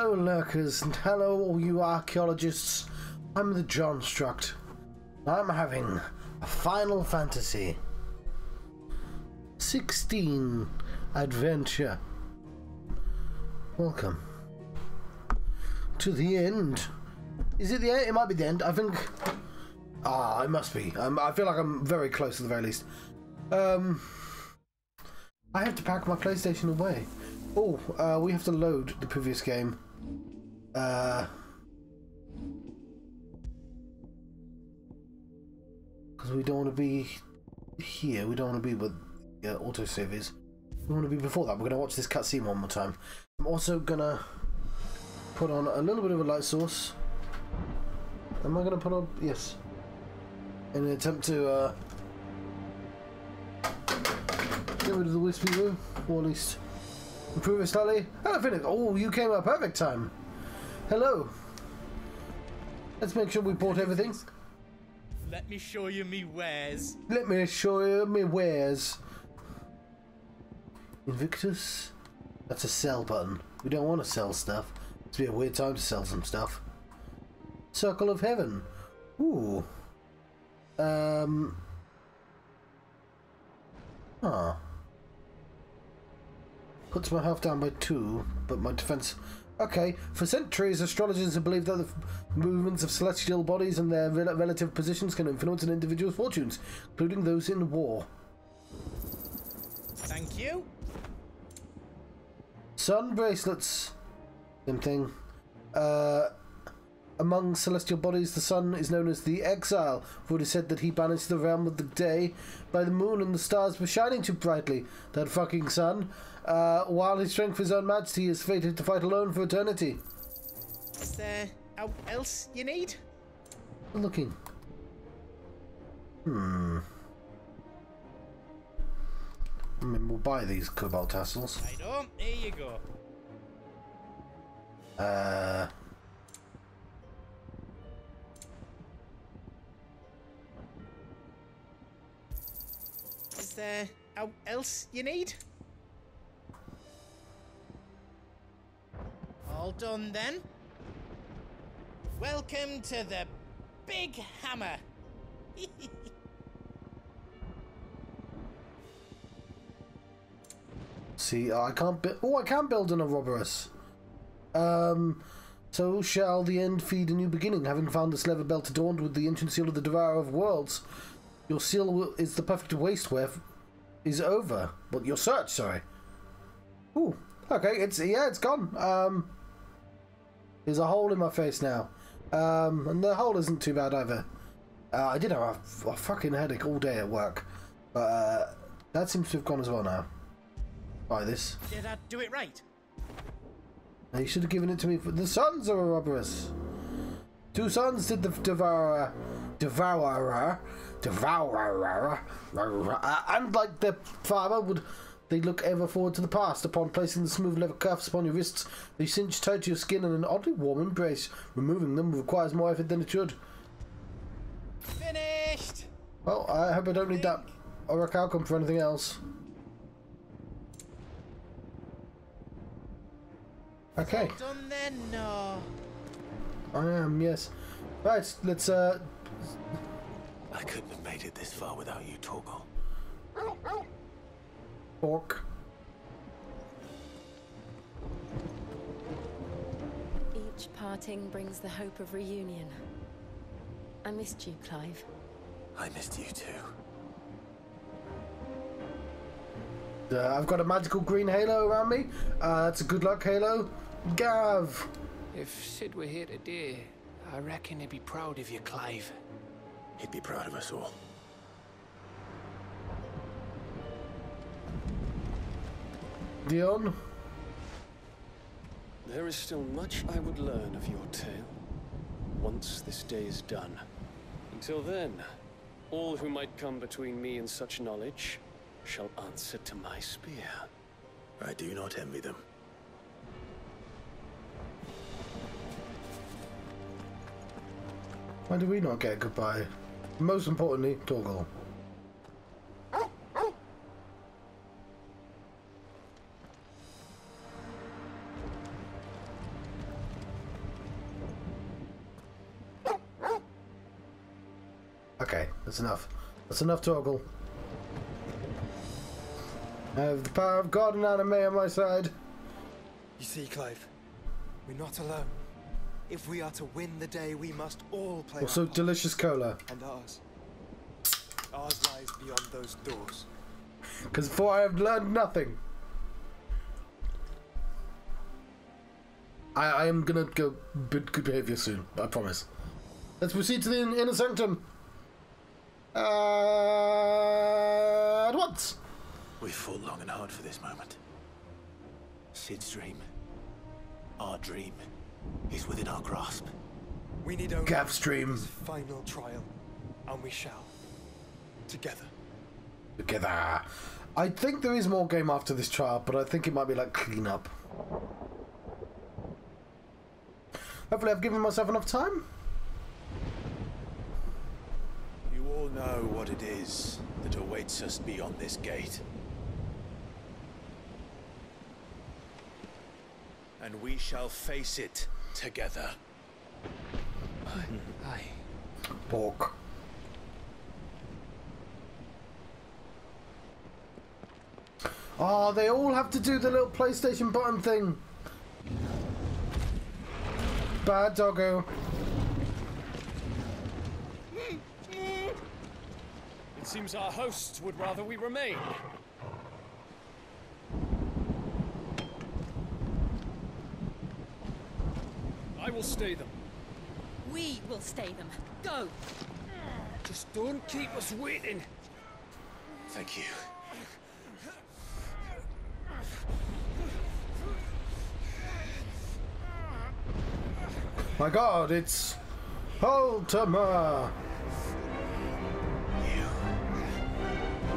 Hello, lurkers, and hello, all you archaeologists. I'm the Johnstruct. I'm having a Final Fantasy 16 adventure. Welcome to the end. Is it the end? It might be the end. I think. Ah, it must be. I feel like I'm very close at the very least. I have to pack my PlayStation away. Oh, we have to load the previous game. Because we don't want to be here. We don't want to be where autosave is. We want to be before that. We're going to watch this cutscene one more time. I'm also going to put on a little bit of a light source. Am I going to put on? Yes. In an attempt to get rid of the wispy room, or at least improve it slightly. Hello, Phoenix. Oh, you came at a perfect time. Hello. Let's make sure we bought everything. Let me show you me wares. Let me show you me wares. Invictus? That's a sell button. We don't want to sell stuff. It's be a weird time to sell some stuff. Circle of Heaven. Ooh. Puts my health down by 2, but my defense... Okay, for centuries, astrologers have believed that the movements of celestial bodies and their relative positions can influence an individual's fortunes, including those in war. Thank you. Sun bracelets. Same thing. Among celestial bodies, the sun is known as the Exile, for it is said that he banished the realm of the day by the moon and the stars were shining too brightly. That fucking sun. While his strength is unmatched, he is fated to fight alone for eternity. Is there out else you need? Looking. I mean, we'll buy these cobalt tassels. Right on, here you go. Is there out else you need? All done then. Welcome to the Big Hammer. See, I can't build. Oh, I can build an Ouroboros. So shall the end feed a new beginning, having found this leather belt adorned with the ancient seal of the Devourer of Worlds. Your seal is the perfect wasteware is over. But your search, sorry. Ooh, okay, it's gone. There's a hole in my face now. And the hole isn't too bad either. I did have a fucking headache all day at work. But that seems to have gone as well now. Buy this. Did I do it right? Now, you should have given it to me for the sons of Ouroboros. 2 sons did the Devourer, and like the father would, they look ever forward to the past. Upon placing the smooth leather cuffs upon your wrists, they cinch tight to your skin in an oddly warm embrace. Removing them requires more effort than it should. Finished. Well, I hope I don't need that orichalcum for anything else. Okay. Done then, no. I am, yes. Right, let's I couldn't have made it this far without you, Torgal. Pork. Each parting brings the hope of reunion. I missed you, Clive. I missed you too. I've got a magical green halo around me. It's a good luck halo. Gav. If Sid were here today, I reckon he'd be proud of you, Clive. He'd be proud of us all. Dion. There is still much I would learn of your tale, once this day is done. Until then, all who might come between me and such knowledge shall answer to my spear. I do not envy them. Why do we not get a goodbye? Most importantly, Torgal. That's enough. That's enough toggle. I have the power of God and anime on my side. You see, Clive, we're not alone. If we are to win the day, we must all play Also, our part. delicious cola. And ours. Ours lies beyond those doors. Because before I have learned nothing. I am gonna go good behavior soon. I promise. Let's proceed to the inner sanctum. At once. We've fought long and hard for this moment. Sid's dream, our dream, is within our grasp. We need only Gav's dream. this final trial, and we shall. Together. Together. I think there is more game after this trial, but I think it might be like cleanup. Hopefully I've given myself enough time. You all know what it is that awaits us beyond this gate. And we shall face it together. Aye. Pork. Oh, they all have to do the little PlayStation button thing. Bad doggo. It seems our hosts would rather we remain. I will stay them. We will stay them. Go! Just don't keep us waiting. Thank you. My God, it's Ultima. You.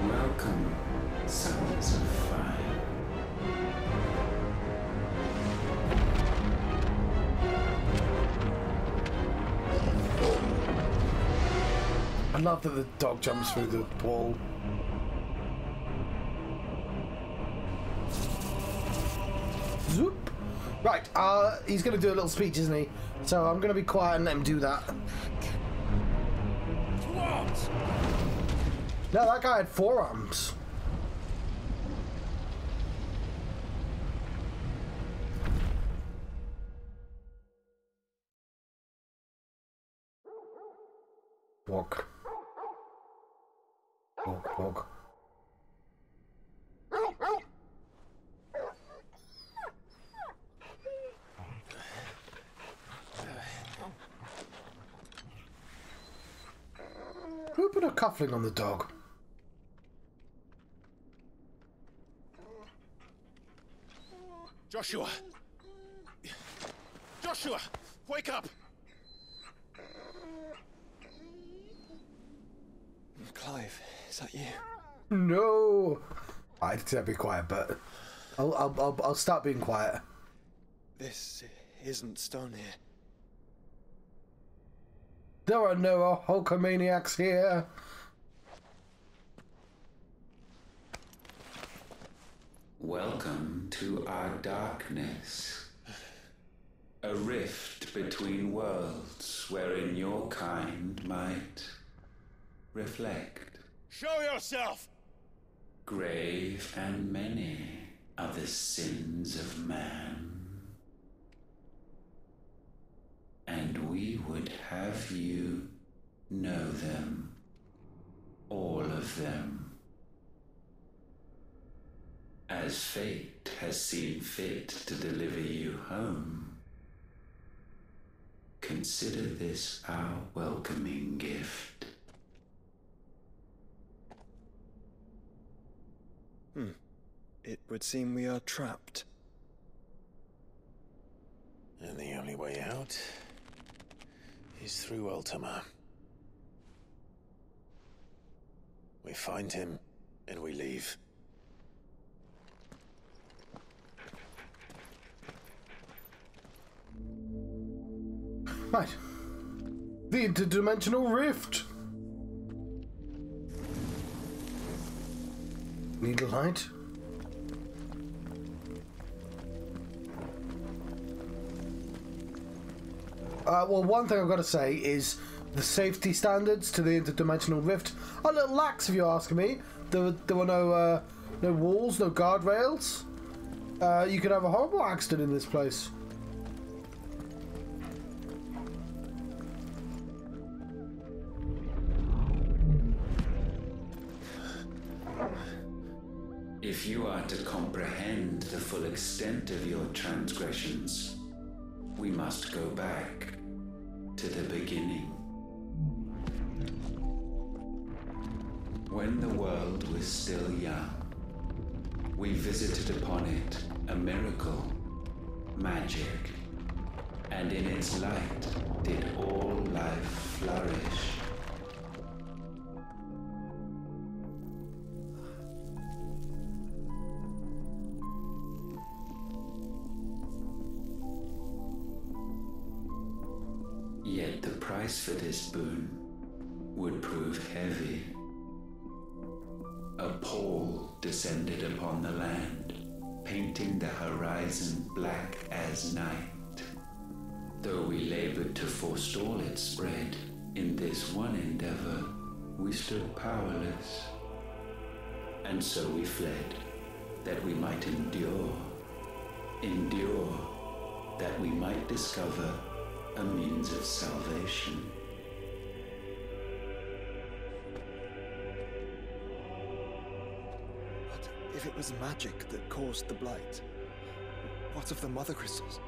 Welcome, sons of fire. I love that the dog jumps through the wall. Zoop. Right, he's going to do a little speech, isn't he? So I'm going to be quiet and let him do that. What? No, that guy had forearms. Walk. Walk, walk. Who put a cuffling on the dog? Joshua! Joshua! Wake up! Clive, is that you? No! I said be quiet, but I'll start being quiet. This isn't stone here. There are no Hulkamaniacs here. Welcome to our darkness. A rift between worlds wherein your kind might reflect. Show yourself! Grave and many are the sins of man. And we would have you know them, all of them. As fate has seen fit to deliver you home, consider this our welcoming gift. It would seem we are trapped. And the only way out is through Ultima. We find him, and we leave. Right. The interdimensional rift. Need a light? Well, one thing I've got to say is The safety standards to the interdimensional rift are a little lax, if you're asking me. There were no walls, no guardrails. You could have a horrible accident in this place. If you are to comprehend the full extent of your transgressions, we must go back to the beginning. When the world was still young, we visited upon it a miracle, magic, and in its light did all life flourish. Yet the price for this boon would prove heavy. A pall descended upon the land, painting the horizon black as night. Though we labored to forestall its spread, in this one endeavor, we stood powerless. And so we fled, that we might endure, that we might discover a means of salvation. But if it was magic that caused the blight, what of the mother crystals?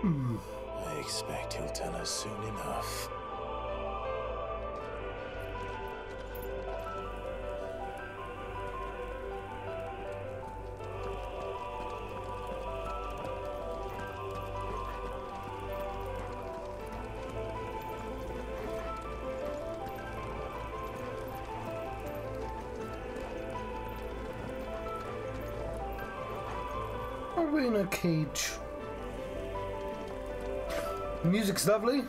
I expect he'll tell us soon enough. Arena cage. The music's lovely.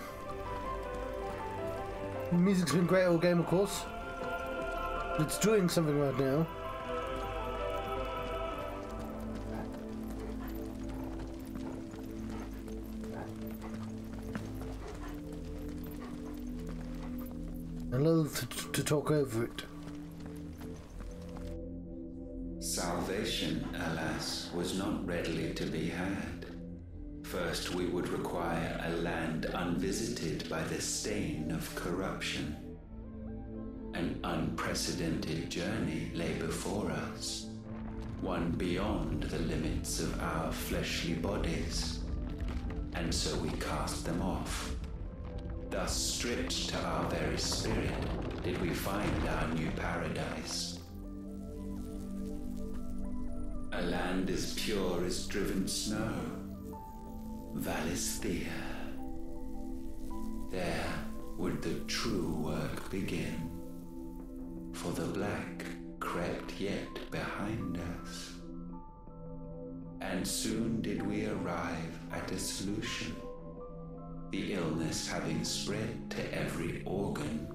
The music's been great all game, of course. It's doing something right now. I love to talk over it. Salvation, alas, was not readily to be had. First, we would require a land unvisited by the stain of corruption. An unprecedented journey lay before us, one beyond the limits of our fleshly bodies. And so we cast them off. Thus, stripped to our very spirit, did we find our new paradise. A land as pure as driven snow, Valisthea. There would the true work begin, for the black crept yet behind us. And soon did we arrive at a solution, the illness having spread to every organ.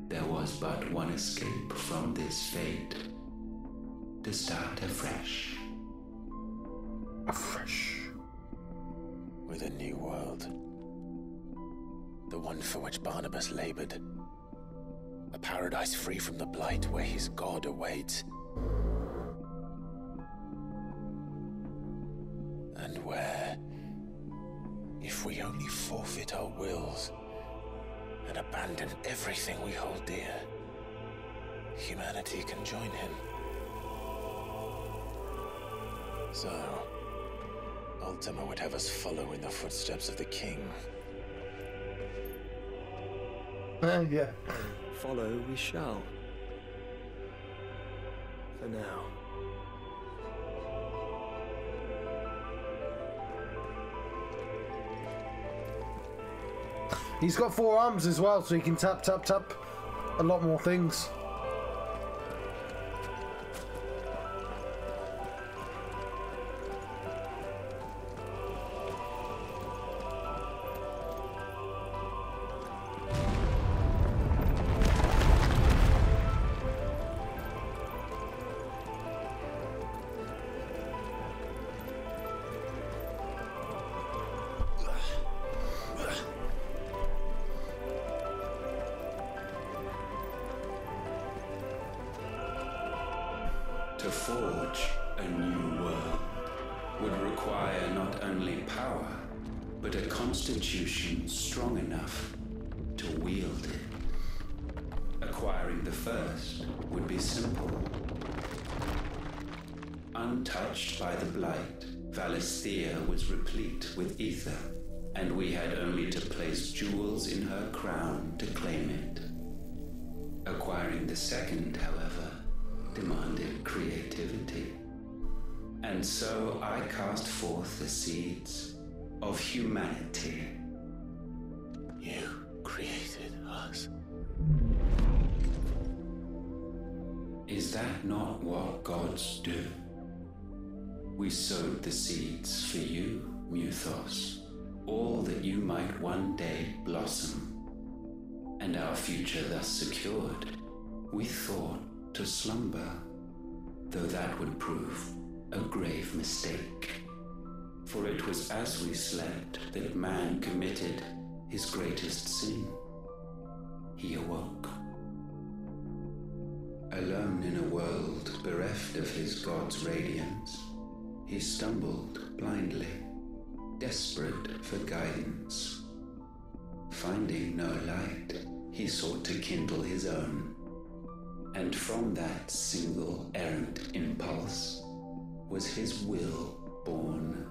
There was but one escape from this fate, to start afresh. With a new world. The one for which Barnabas labored. A paradise free from the blight where his God awaits. And where, if we only forfeit our wills and abandon everything we hold dear, humanity can join him. So, Ultima would have us follow in the footsteps of the king. Yeah. Follow we shall. For now. He's got 4 arms as well, so he can tap, tap, tap a lot more things. To forge a new world would require not only power, but a constitution strong enough to wield it. Acquiring the first would be simple. Untouched by the blight, Valisthea was replete with ether, and we had only to place jewels in her crown to claim it. Acquiring the second, however, demanded creativity. And so I cast forth the seeds of humanity. You created us. Is that not what gods do? We sowed the seeds for you, Muthos, all that you might one day blossom. And our future thus secured, we thought to slumber, though that would prove a grave mistake. For it was as we slept that man committed his greatest sin. He awoke. Alone in a world bereft of his god's radiance, he stumbled blindly, desperate for guidance. Finding no light, he sought to kindle his own. And from that single errant impulse was his will born.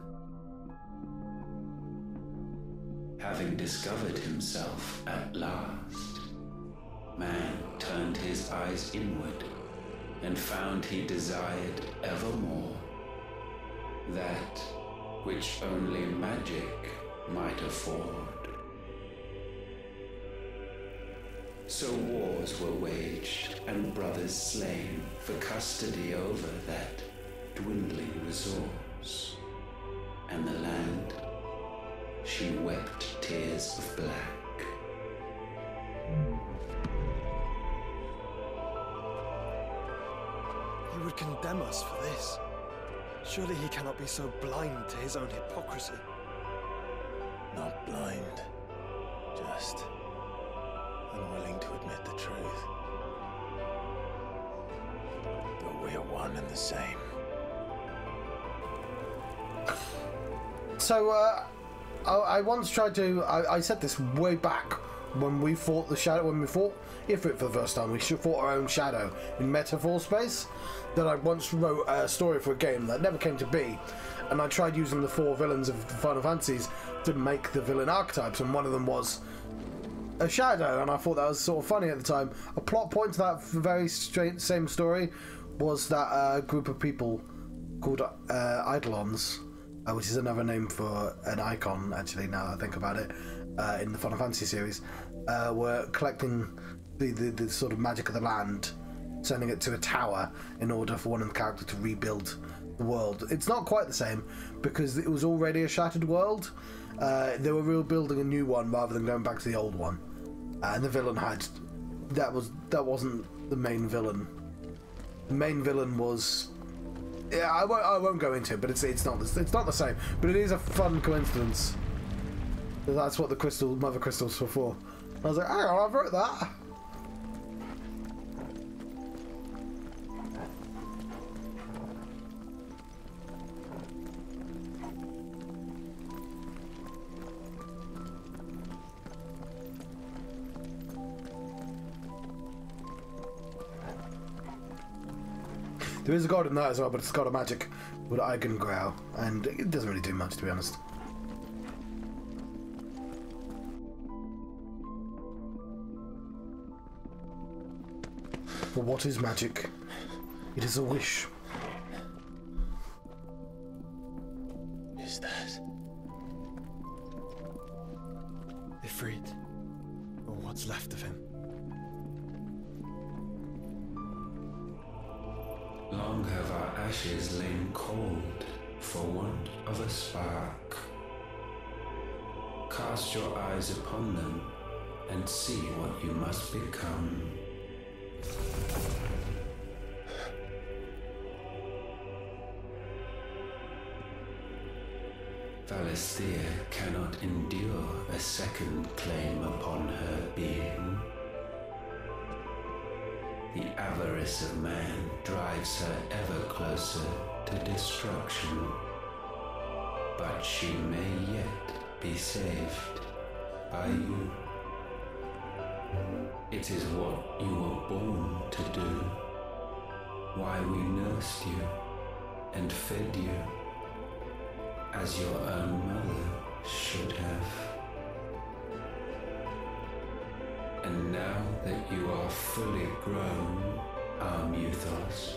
Having discovered himself at last, man turned his eyes inward and found he desired evermore that which only magic might afford. So wars were waged and brothers slain for custody over that dwindling resource. And the land, she wept tears of black. He would condemn us for this. Surely he cannot be so blind to his own hypocrisy. Not blind, just unwilling to admit the truth. But we're one and the same. So, I once tried to. I said this way back when we fought the shadow. When we fought Ifrit for the first time, we fought our own shadow in metaphor space. That I once wrote a story for a game that never came to be, and I tried using the 4 villains of Final Fantasies to make the villain archetypes, and one of them was a shadow, and I thought that was sort of funny at the time. A plot point to that very strange same story was that group of people called Eidolons, which is another name for an icon, actually, now that I think about it, in the Final Fantasy series, were collecting the sort of magic of the land, sending it to a tower in order for one of the characters to rebuild the world. It's not quite the same, because it was already a shattered world. They were rebuilding a new one rather than going back to the old one. And the villain had... That wasn't the main villain. The main villain was... Yeah, I won't go into it, but it's not the same. But it is a fun coincidence. That's what the mother crystals were for. I was like, hang on, I wrote that. There is a god in that as well, but it's got a magic with Eigengrau, and it doesn't really do much, to be honest. But what is magic? It is a wish. Is that? Ifrit, or what's left of him. Long have our ashes lain cold for want of a spark. Cast your eyes upon them and see what you must become. Valisthea cannot endure a second claim upon her being. The avarice of man drives her ever closer to destruction. But she may yet be saved by you. It is what you were born to do. Why we nursed you and fed you as your own mother should have. And now that you are fully grown, our Muthos,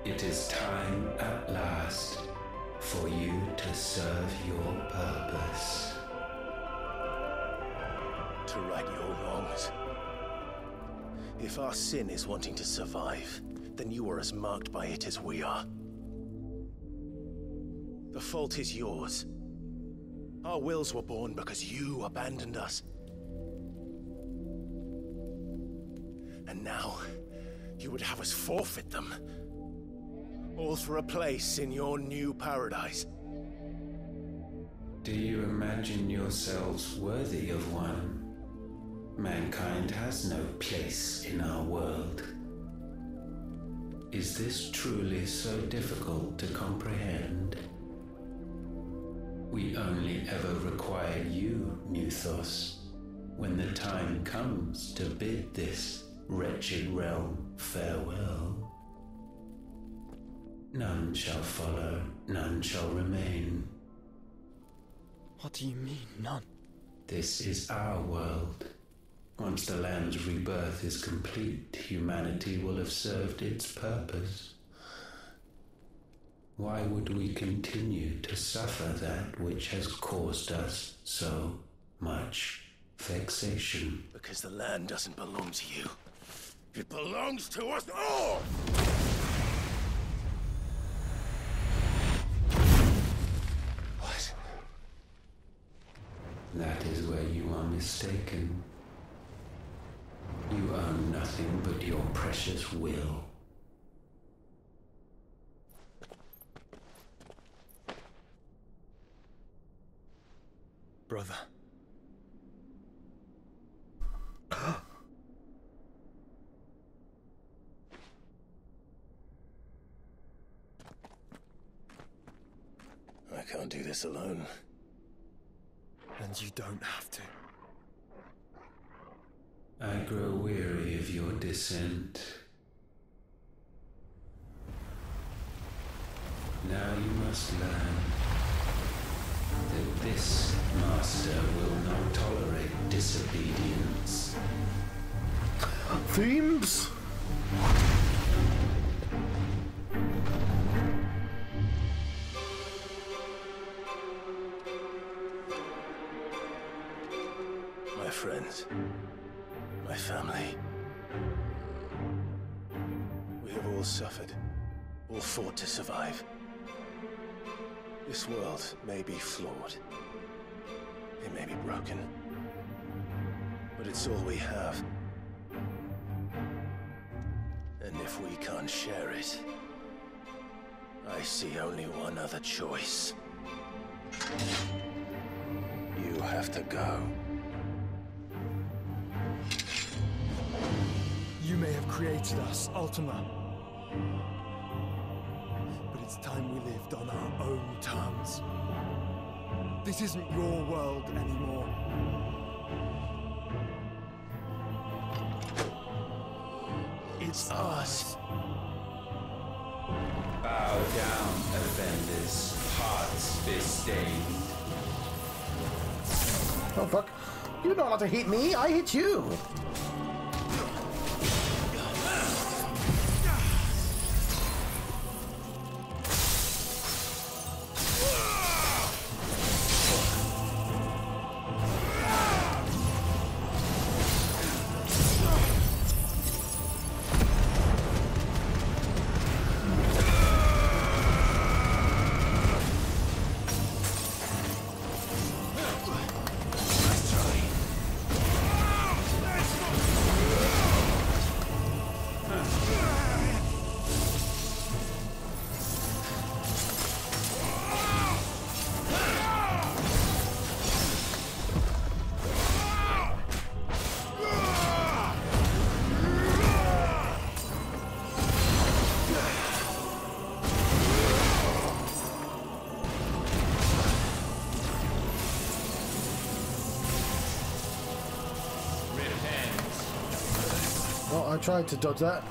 it is time at last for you to serve your purpose. To right your wrongs. If our sin is wanting to survive, then you are as marked by it as we are. The fault is yours. Our wills were born because you abandoned us. And now, you would have us forfeit them. All for a place in your new paradise. Do you imagine yourselves worthy of one? Mankind has no place in our world. Is this truly so difficult to comprehend? We only ever require you, Muthos, when the time comes to bid this wretched realm farewell. None shall follow, none shall remain. What do you mean, none? This is our world. Once the land's rebirth is complete, humanity will have served its purpose. Why would we continue to suffer that which has caused us so much vexation? Because the land doesn't belong to you. It belongs to us all! What? That is where you are mistaken. You own nothing but your precious will. Brother. I can't do this alone. And you don't have to. I grow weary of your dissent. Now you must learn that this master will not tolerate disobedience. Themes? My friends. My family. We have all suffered, all fought to survive. This world may be flawed. It may be broken. But it's all we have. And if we can't share it, I see only one other choice. You have to go. You may have created us, Ultima. But it's time we lived on our own terms. This isn't your world anymore. It's ours. Bow down, offenders, hearts disdained. Oh fuck. You don't have to hit me, I hit you! Oh, I tried to dodge that.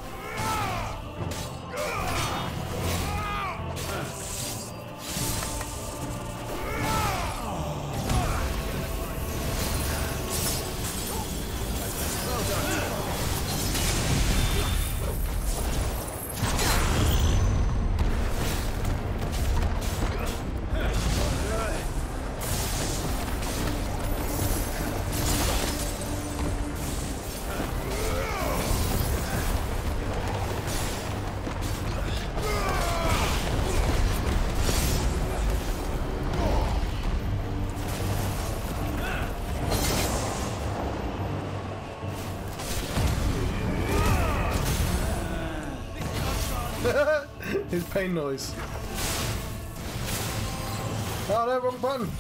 His pain noise. Oh no, wrong button.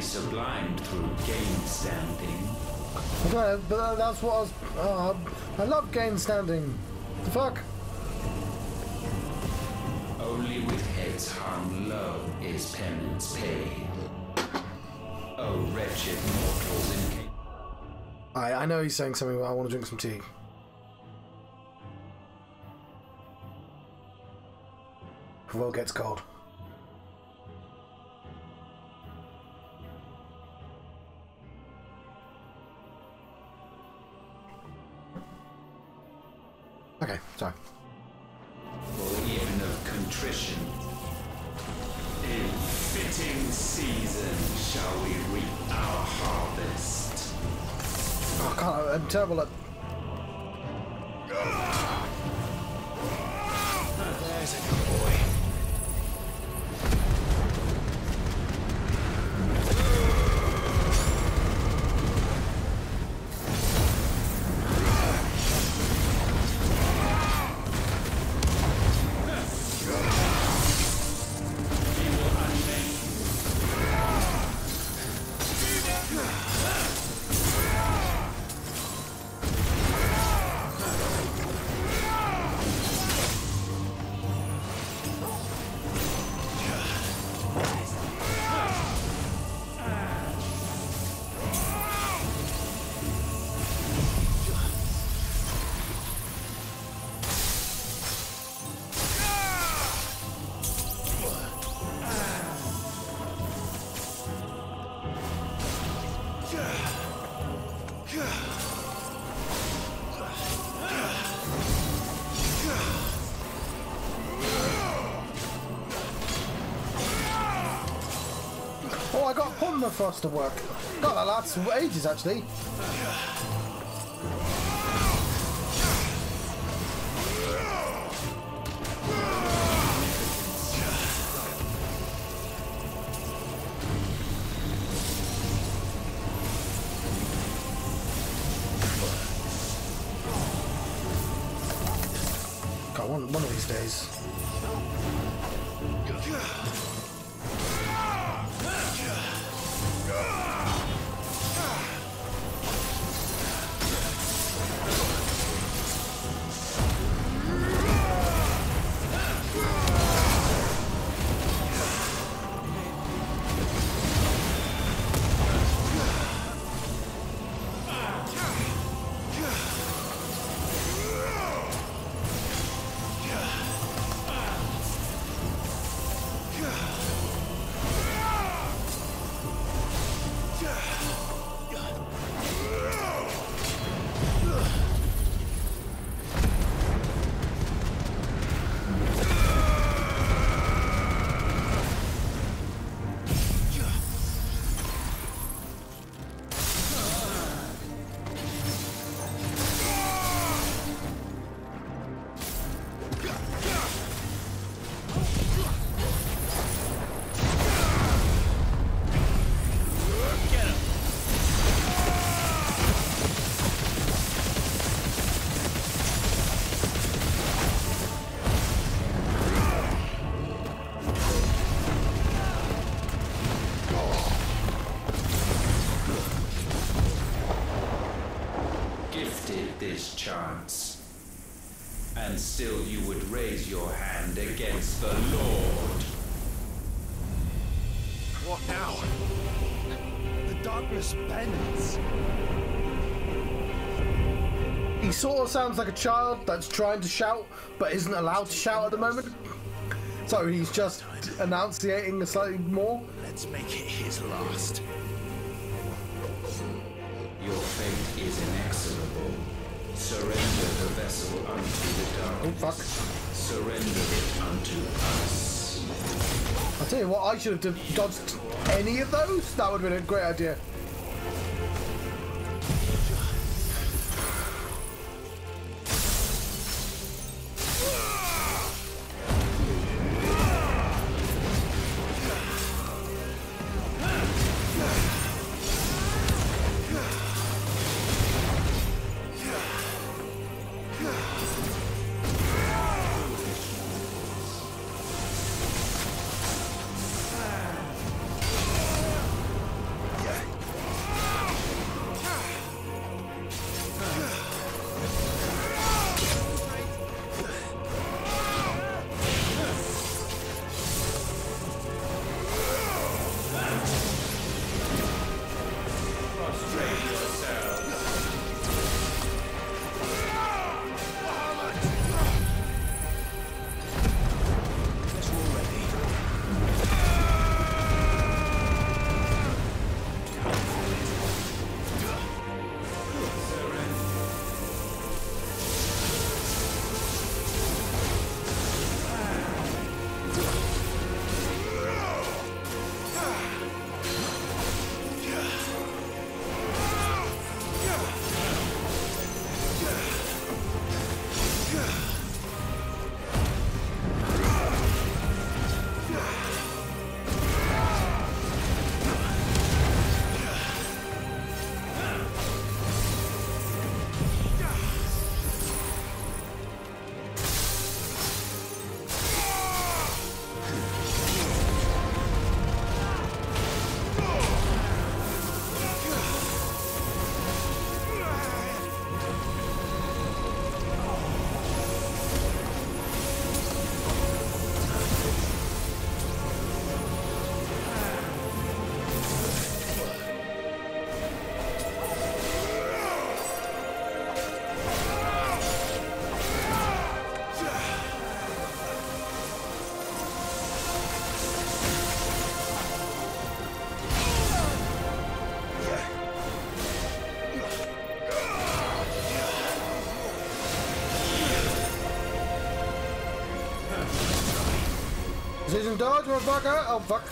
Sublimed through game standing. Okay, but that's what I was. I love game standing. The fuck? Only with heads hung low is penance paid. Oh, wretched mortals in. I know he's saying something, but I want to drink some tea. Before it gets cold. Okay, sorry. For even of contrition, in fitting season shall we reap our harvest. Oh, God, I'm terrible at. There's a good boy. Oh, I got permafrost to work. God, that lasts for ages, actually. God, one of these days. granted this chance. And still you would raise your hand against the Lord. What now? The darkness bends. He sort of sounds like a child that's trying to shout, but isn't allowed to shout at the moment. So he's just enunciating slightly more. Let's make it his last. Your fate is inexorable. Surrender the vessel unto the darkness. Oh, fuck. Surrender it unto us. I'll tell you what, I should have dodged any of those. That would have been a great idea. Precision dodge, motherfucker! Oh, fuck.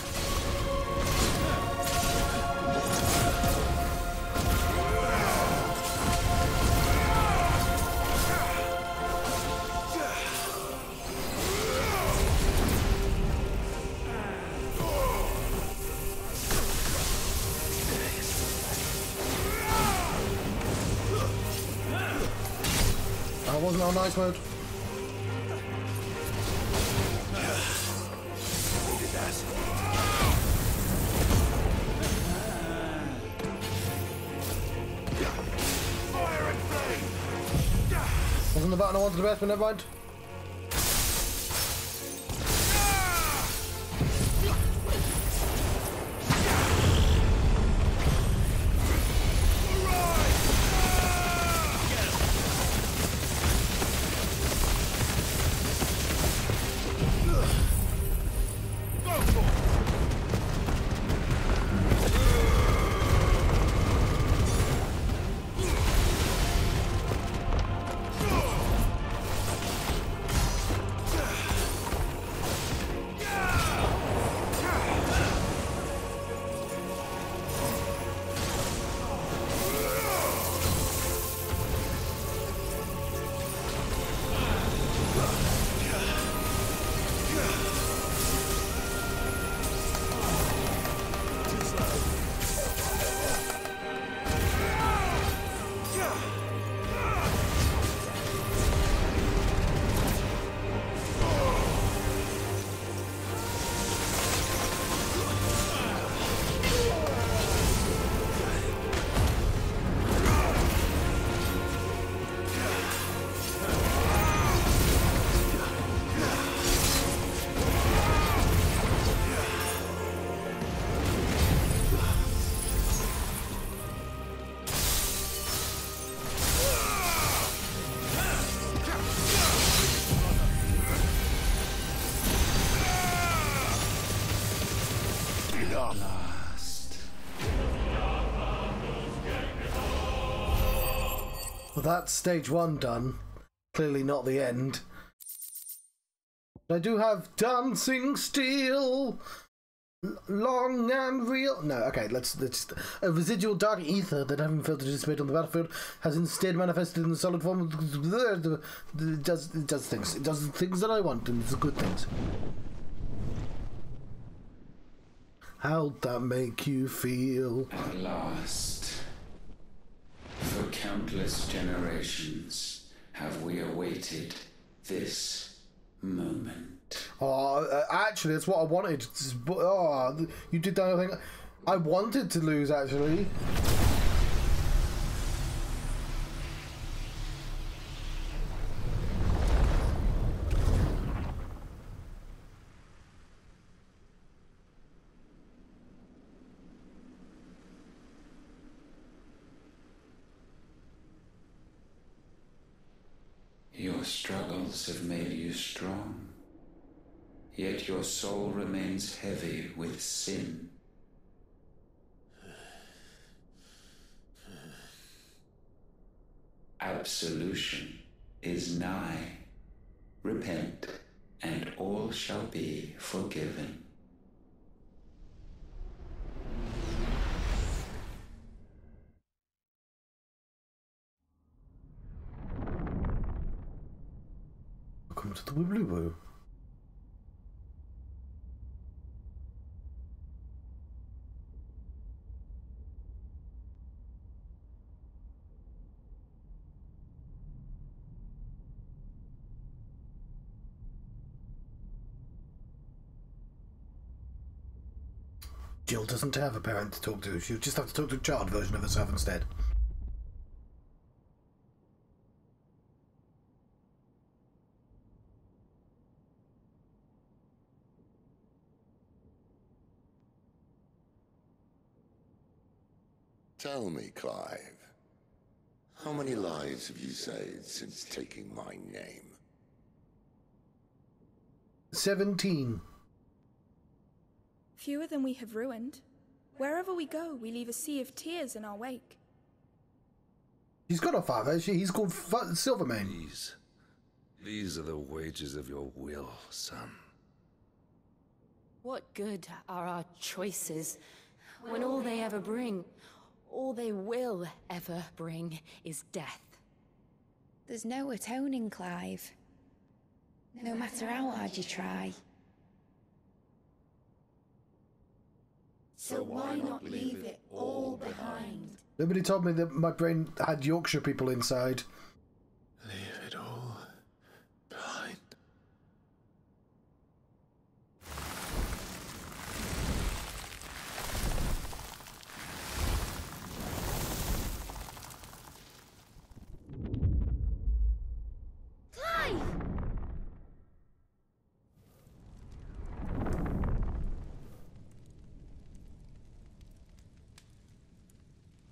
I wasn't on ice mode. Wasn't the button I wanted the best, but never mind. Well, that's stage 1 done. Clearly not the end. I do have dancing steel, long and real. No, okay, let's. A residual dark ether that, having failed to dissipate on the battlefield, has instead manifested in the solid form. It does things. It does things that I want, and it's good things. How'd that make you feel? At last, for countless generations, have we awaited this moment. Oh, actually, that's what I wanted. Oh, you did that thing. I wanted to lose, actually. Your struggles have made you strong, yet your soul remains heavy with sin. Absolution is nigh. Repent, and all shall be forgiven. Welcome to the Wibbly Woo. Jill doesn't have a parent to talk to. She'll just have to talk to a child version of herself instead. Tell me, Clive, how many lives have you saved since taking my name? 17. Fewer than we have ruined. Wherever we go, we leave a sea of tears in our wake. He's got a father. He's called Silvermane. These are the wages of your will, son. What good are our choices when all they ever bring, all they will ever bring, is death? There's no atoning, Clive. No matter how hard you try. So why not leave it all behind? Nobody told me that my brain had Yorkshire people inside. Leave it all behind. Clive!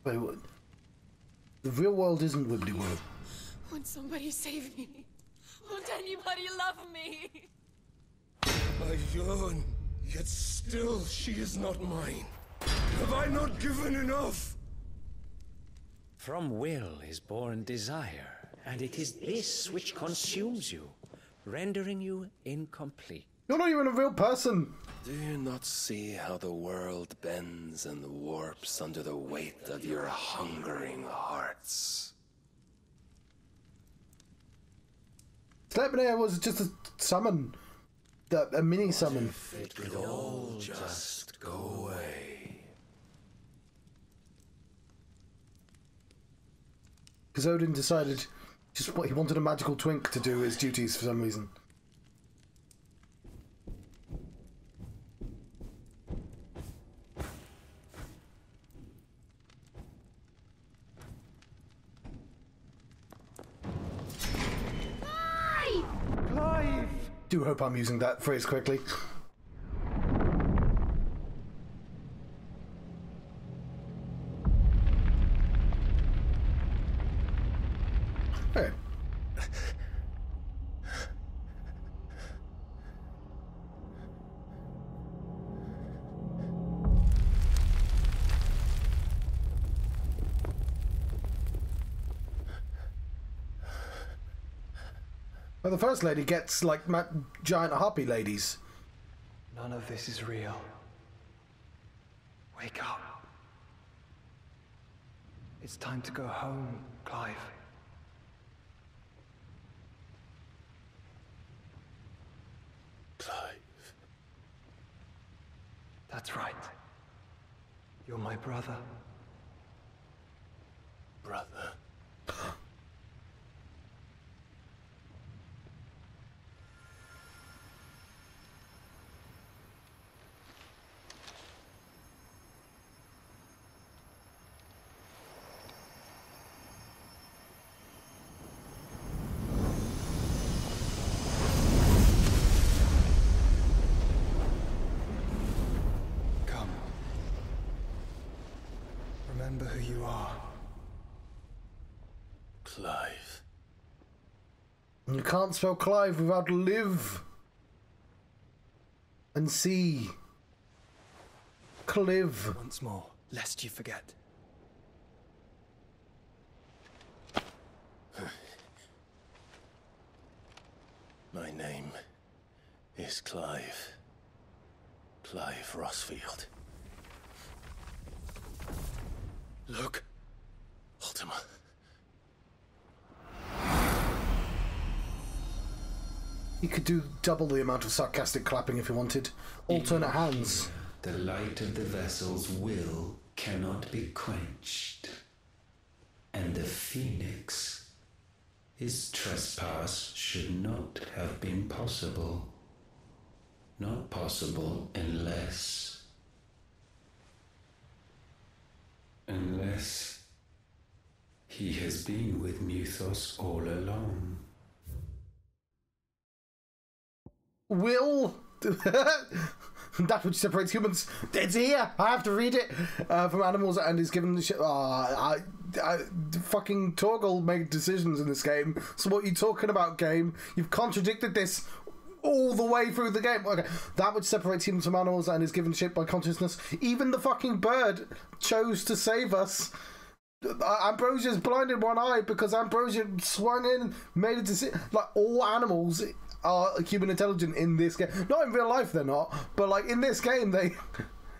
Wait, what? The real world isn't Wibbly Woo. Won't somebody save me? Won't anybody love me? I yearn, yet still she is not mine. Have I not given enough? From will is born desire, and it is this which consumes you, rendering you incomplete. You're not even a real person. Do you not see how the world bends and warps under the weight of your hungering hearts? Sleipnir was just a summon. A mini summon. It could all just go away. Because Odin decided just what he wanted a magical twink to do his duties for some reason. Clive! Do hope I'm using that phrase correctly. Hey. Well, the first lady gets, like, giant harpy ladies. None of this is real. Wake up. It's time to go home, Clive. Clive. That's right. You're my brother. Brother. Come. Remember who you are. Clive. You can't spell Clive without live. And see. Clive. Once more, lest you forget. My name is Clive. Clive Rossfield. Look. Ultima. He could do double the amount of sarcastic clapping if he wanted. Alternate hands. The light of the vessel's will cannot be quenched. And the Phoenix, his trespass should not have been possible. Not possible unless he has been with Muthos all along. Will that which separates humans, it's here. I have to read it from animals and is given the shit. Fucking Torgal made decisions in this game. So what are you talking about, game? You've contradicted this all the way through the game. Okay, that which separates humans from animals and is given shape by consciousness. Even the fucking bird chose to save us. Ambrosia's blind in one eye because Ambrosia swung in, made a decision. Like, all animals are human intelligent in this game. Not in real life, they're not. But like in this game, they,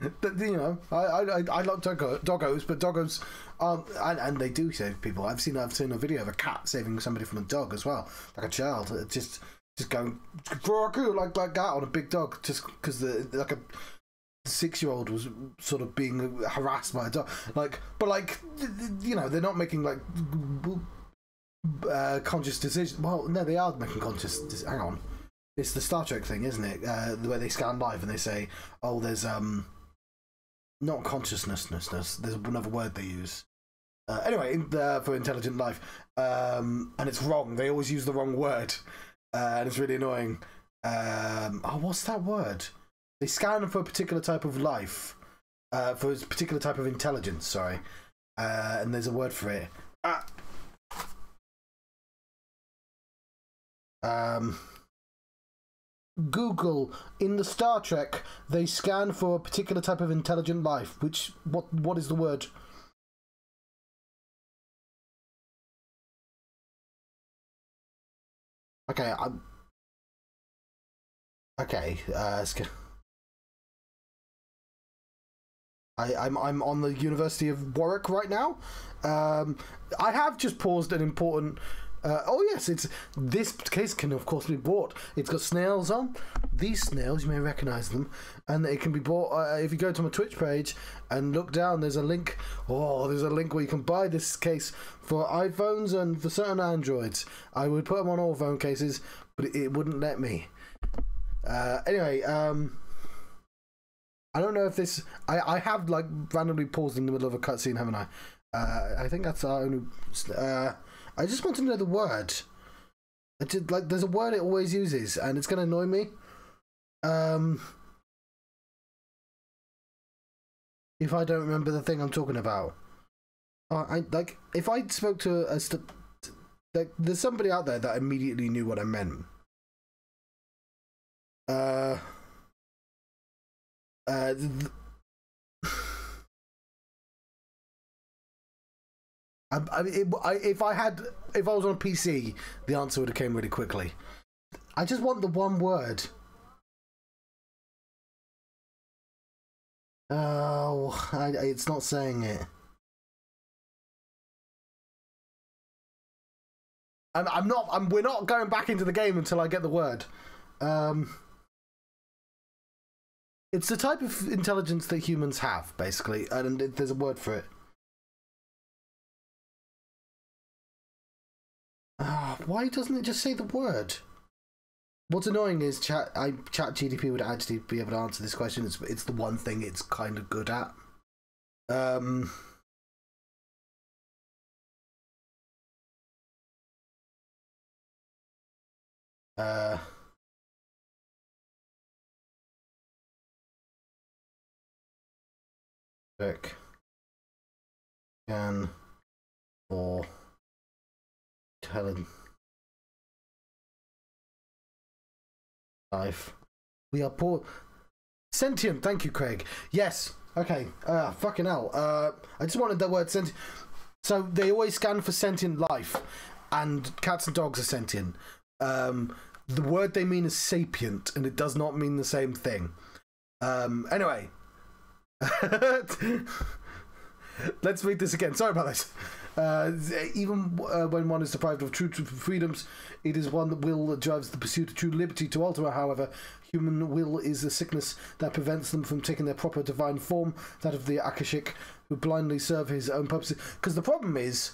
you know, I like doggos, but doggos aren't, and they do save people. I've seen a video of a cat saving somebody from a dog as well, like a child, just going like that on a big dog, just because like a 6-year-old was sort of being harassed by a dog. Like, but like, you know, they're not making like conscious decisions. Well, no, they are making conscious. Hang on, it's the Star Trek thing, isn't it? Where they scan live and they say, "Oh, there's not consciousness. There's another word they use." Anyway, for intelligent life, and it's wrong. They always use the wrong word, and it's really annoying. What's that word? They scan for a particular type of life, for a particular type of intelligence. Sorry, and there's a word for it. Google, in the Star Trek, they scan for a particular type of intelligent life. What is the word? Okay, I'm on the University of Warwick right now. I have just paused an important. Oh yes, this case can of course be bought. It's got snails on. These snails, you may recognise them, and it can be bought if you go to my Twitch page and look down. There's a link. There's a link where you can buy this case for iPhones and for certain Androids. I would put them on all phone cases, but it wouldn't let me. Anyway, I don't know if this. I have like randomly paused in the middle of a cutscene, haven't I? I think that's our only. I just want to know the word. There's a word it always uses, and it's going to annoy me. If I don't remember the thing I'm talking about. If I spoke to there's somebody out there that immediately knew what I meant. If I was on a PC, the answer would have came really quickly. I just want the one word. Oh, it's not saying it. We're not going back into the game until I get the word. It's the type of intelligence that humans have, basically, and there's a word for it. Why doesn't it just say the word? What's annoying is ChatGPT would actually be able to answer this question. It's the one thing it's kind of good at. Check. Scan for talent. Life. We are poor. Sentient. Thank you, Craig. Yes. Okay. Fucking hell. I just wanted that word sentient. So they always scan for sentient life, and cats and dogs are sentient. The word they mean is sapient, and it does not mean the same thing. Anyway. Let's read this again. Sorry about this. Even when one is deprived of true freedoms, it is one that will that drives the pursuit of true liberty to Ultima. However, human will is a sickness that prevents them from taking their proper divine form, that of the Akashic, who blindly serve his own purposes. Because the problem is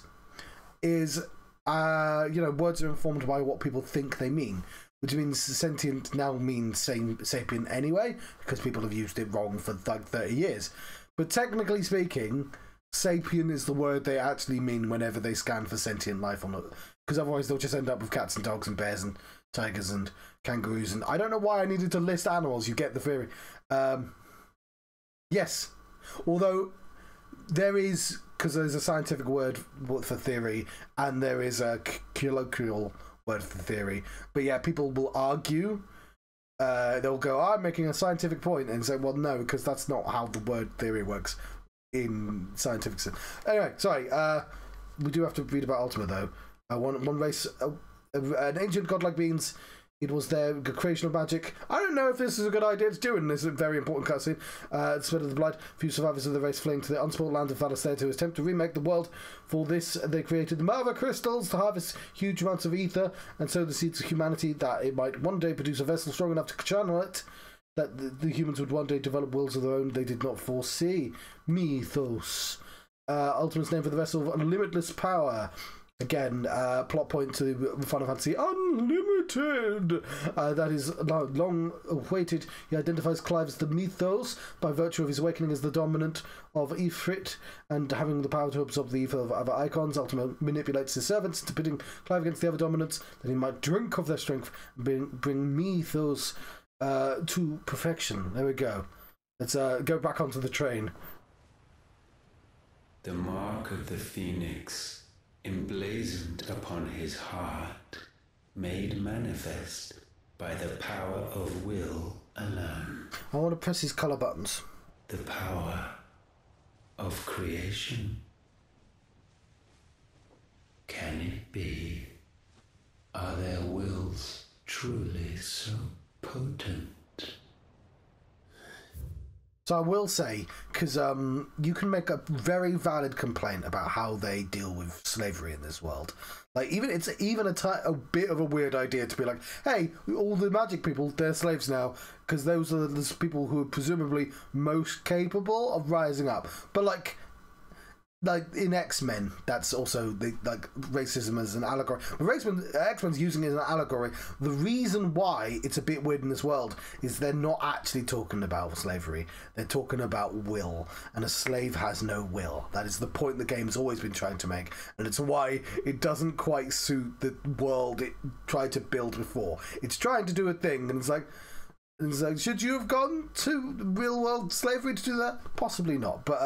words are informed by what people think they mean, which means sentient now means sapient anyway, because people have used it wrong for like 30 years. But technically speaking, sapient is the word they actually mean whenever they scan for sentient life on it, because otherwise they'll just end up with cats and dogs and bears and tigers and kangaroos, and I don't know why I needed to list animals. You get the theory. Yes, although there is, because there's a scientific word for theory and there is a colloquial word for theory, but yeah, people will argue. They'll go, I'm making a scientific point, and say, well, no, because that's not how the word theory works in scientific sense. Anyway, sorry. We do have to read about Ultima, though. One race, an ancient godlike beings. It was their creation of magic. I don't know if this is a good idea to do in this very important cutscene. The spread of the blight. Few survivors of the race fleeing to the unspoiled land of Valisthea to attempt to remake the world. For this, they created the Mother Crystals to harvest huge amounts of ether and sow the seeds of humanity, that it might one day produce a vessel strong enough to channel it, that the humans would one day develop wills of their own they did not foresee. Mythos. Ultima's name for the vessel of limitless power. Again, plot point to Final Fantasy Unlimited. That is long awaited. He identifies Clive as the Mythos by virtue of his awakening as the dominant of Ifrit and having the power to absorb the ether of other icons. Ultima manipulates his servants into pitting Clive against the other dominants, that he might drink of their strength and bring Mythos to perfection. There we go. Let's go back onto the train. The mark of the Phoenix, emblazoned upon his heart, made manifest by the power of will alone. I want to press his colour buttons. The power of creation. Can it be? Are their wills truly so potent? So I will say, because you can make a very valid complaint about how they deal with slavery in this world. Like, it's even a bit of a weird idea to be like, hey, all the magic people, they're slaves now, because those are the people who are presumably most capable of rising up. But like in X-Men, that's also racism as an allegory. But X-Men's using it as an allegory. The reason why it's a bit weird in this world is they're not actually talking about slavery. They're talking about will, and a slave has no will. That is the point the game's always been trying to make, and it's why it doesn't quite suit the world it tried to build before. It's trying to do a thing, and it's like, should you have gone to real world slavery to do that? Possibly not, but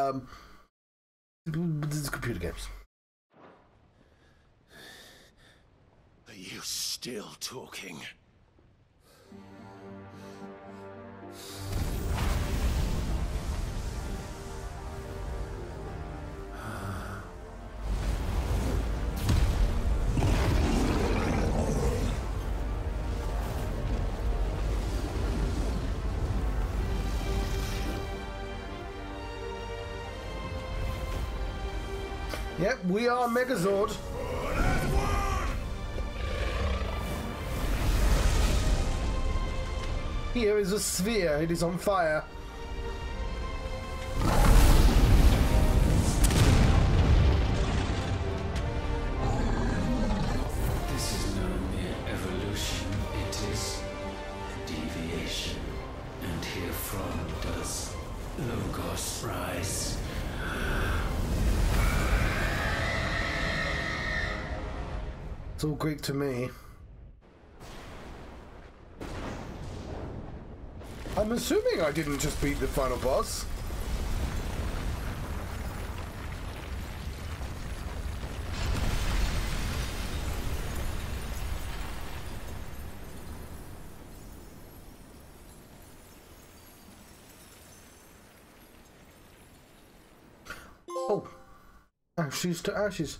this is computer games. Are you still talking? Yep, we are Megazord. Here is a sphere. It is on fire. This is no mere evolution. It is deviation. And herefrom does Logos rise. It's all Greek to me. I'm assuming I didn't just beat the final boss. Oh, ashes to ashes.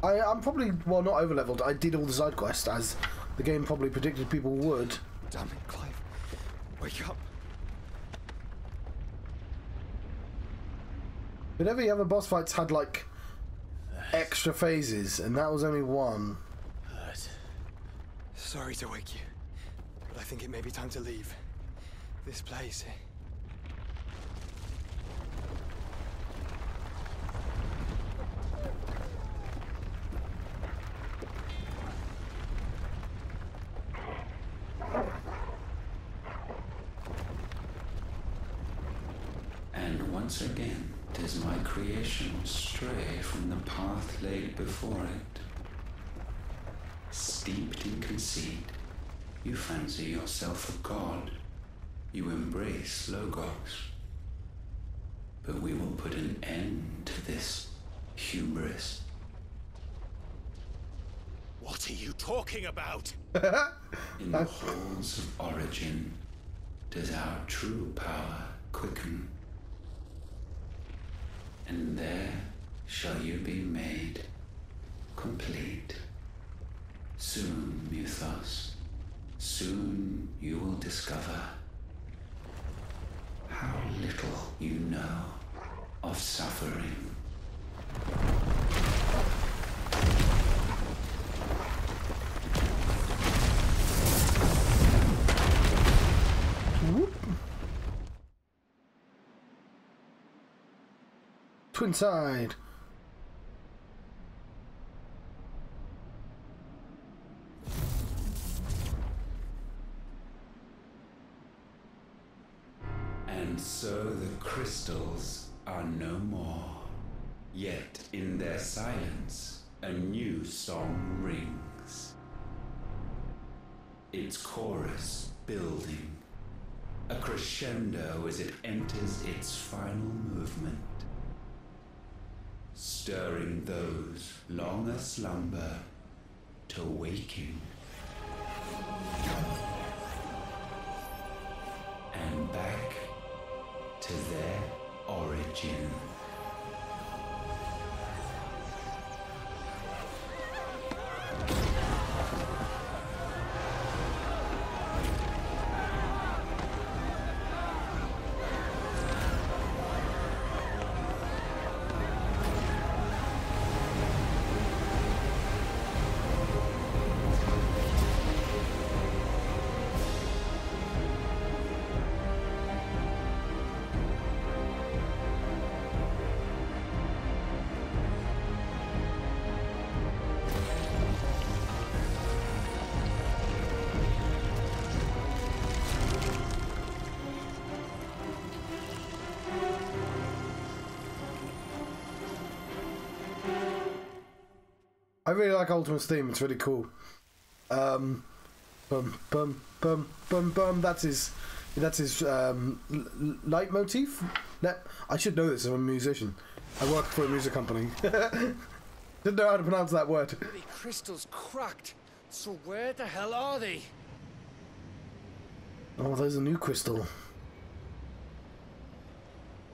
I'm probably, well, not over-leveled. I did all the side quests, as the game probably predicted people would. Damn it, Clive. Wake up. But every other boss fights had, like, extra phases, and that was only one. Sorry to wake you, but I think it may be time to leave. This place. And once again, does my creation stray from the path laid before it? Steeped in conceit, you fancy yourself a god. You embrace Logos. But we will put an end to this hubris. What are you talking about? In the halls of origin, does our true power quicken? And there shall you be made complete. Soon, Mythos, soon you will discover how little you know of suffering. Twin side. And so the crystals are no more. Yet in their silence, a new song rings. Its chorus building, a crescendo as it enters its final movement, stirring those long aslumber to waking. And back to their origin. I really like Ultima's theme. It's really cool. Bum bum bum bum bum. That's his leitmotif. I should know this. I'm a musician. I work for a music company. Didn't know how to pronounce that word. The crystal's cracked. So where the hell are they? Oh, there's a new crystal.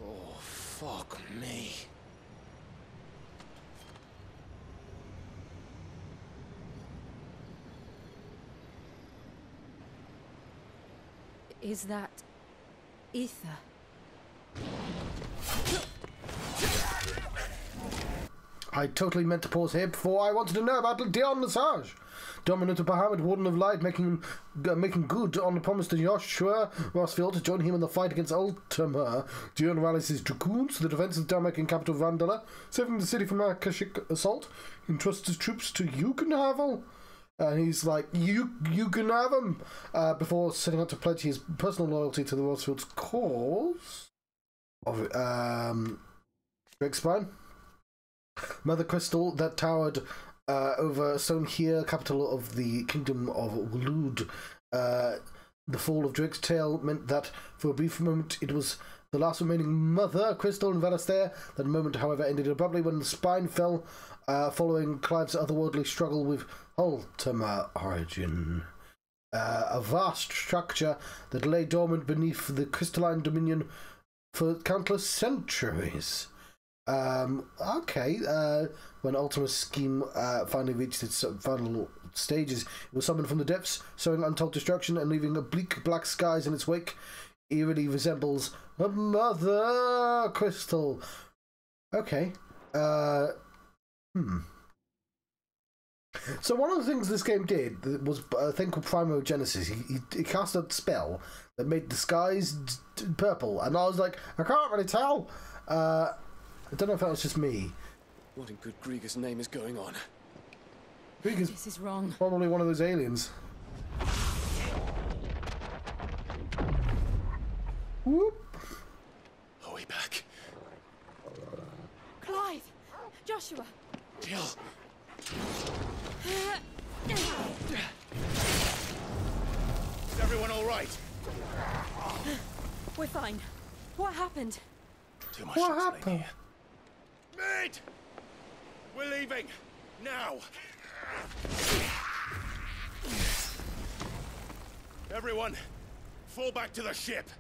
Oh, fuck me. Is that ether? I totally meant to pause here before. I wanted to know about Dion Lesage. Dominant of Bahamut, Warden of Light, making good on the promise to Joshua Rossfield to join him in the fight against Ultima. Dion rallies his dragoons to the defense of the Dalmatian capital Vandala, saving the city from Akashic assault. He entrusts his troops to Yukonhavel. And he's like, you can have him, before setting out to pledge his personal loyalty to the Rossfield's cause of Drigspine. Mother Crystal that towered over Sonhir, capital of the kingdom of Wulud. The fall of Drake's tail meant that for a brief moment it was the last remaining Mother Crystal in Valastair. That moment, however, ended abruptly when the spine fell, following Clive's otherworldly struggle with Ultima origin. A vast structure that lay dormant beneath the crystalline dominion for countless centuries. When Ultima's scheme finally reached its final stages, it was summoned from the depths, sowing untold destruction and leaving bleak black skies in its wake. Eerily resembles a Mother Crystal. Okay. So one of the things this game did was a thing called Primogenesis. He cast a spell that made the skies purple, and I was like, I can't really tell. I don't know if that was just me. What in good Grieger's name is going on? This is wrong. Probably one of those aliens. Whoop. Are we back? Clive! Joshua! Jill! Is everyone all right? We're fine. What happened? Too much What to explain happened? here. Mate! We're leaving! Now! Everyone, fall back to the ship!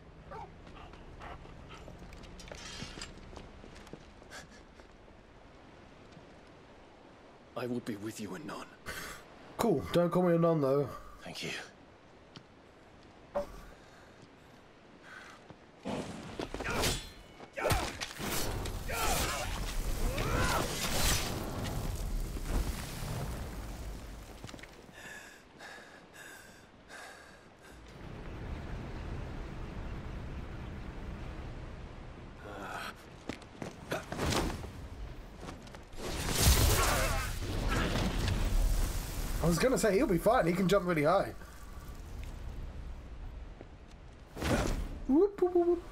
I will be with you, Anon. Cool. Don't call me Anon, though. Thank you. I was gonna say, he'll be fine. He can jump really high. Whoop, whoop, whoop, whoop.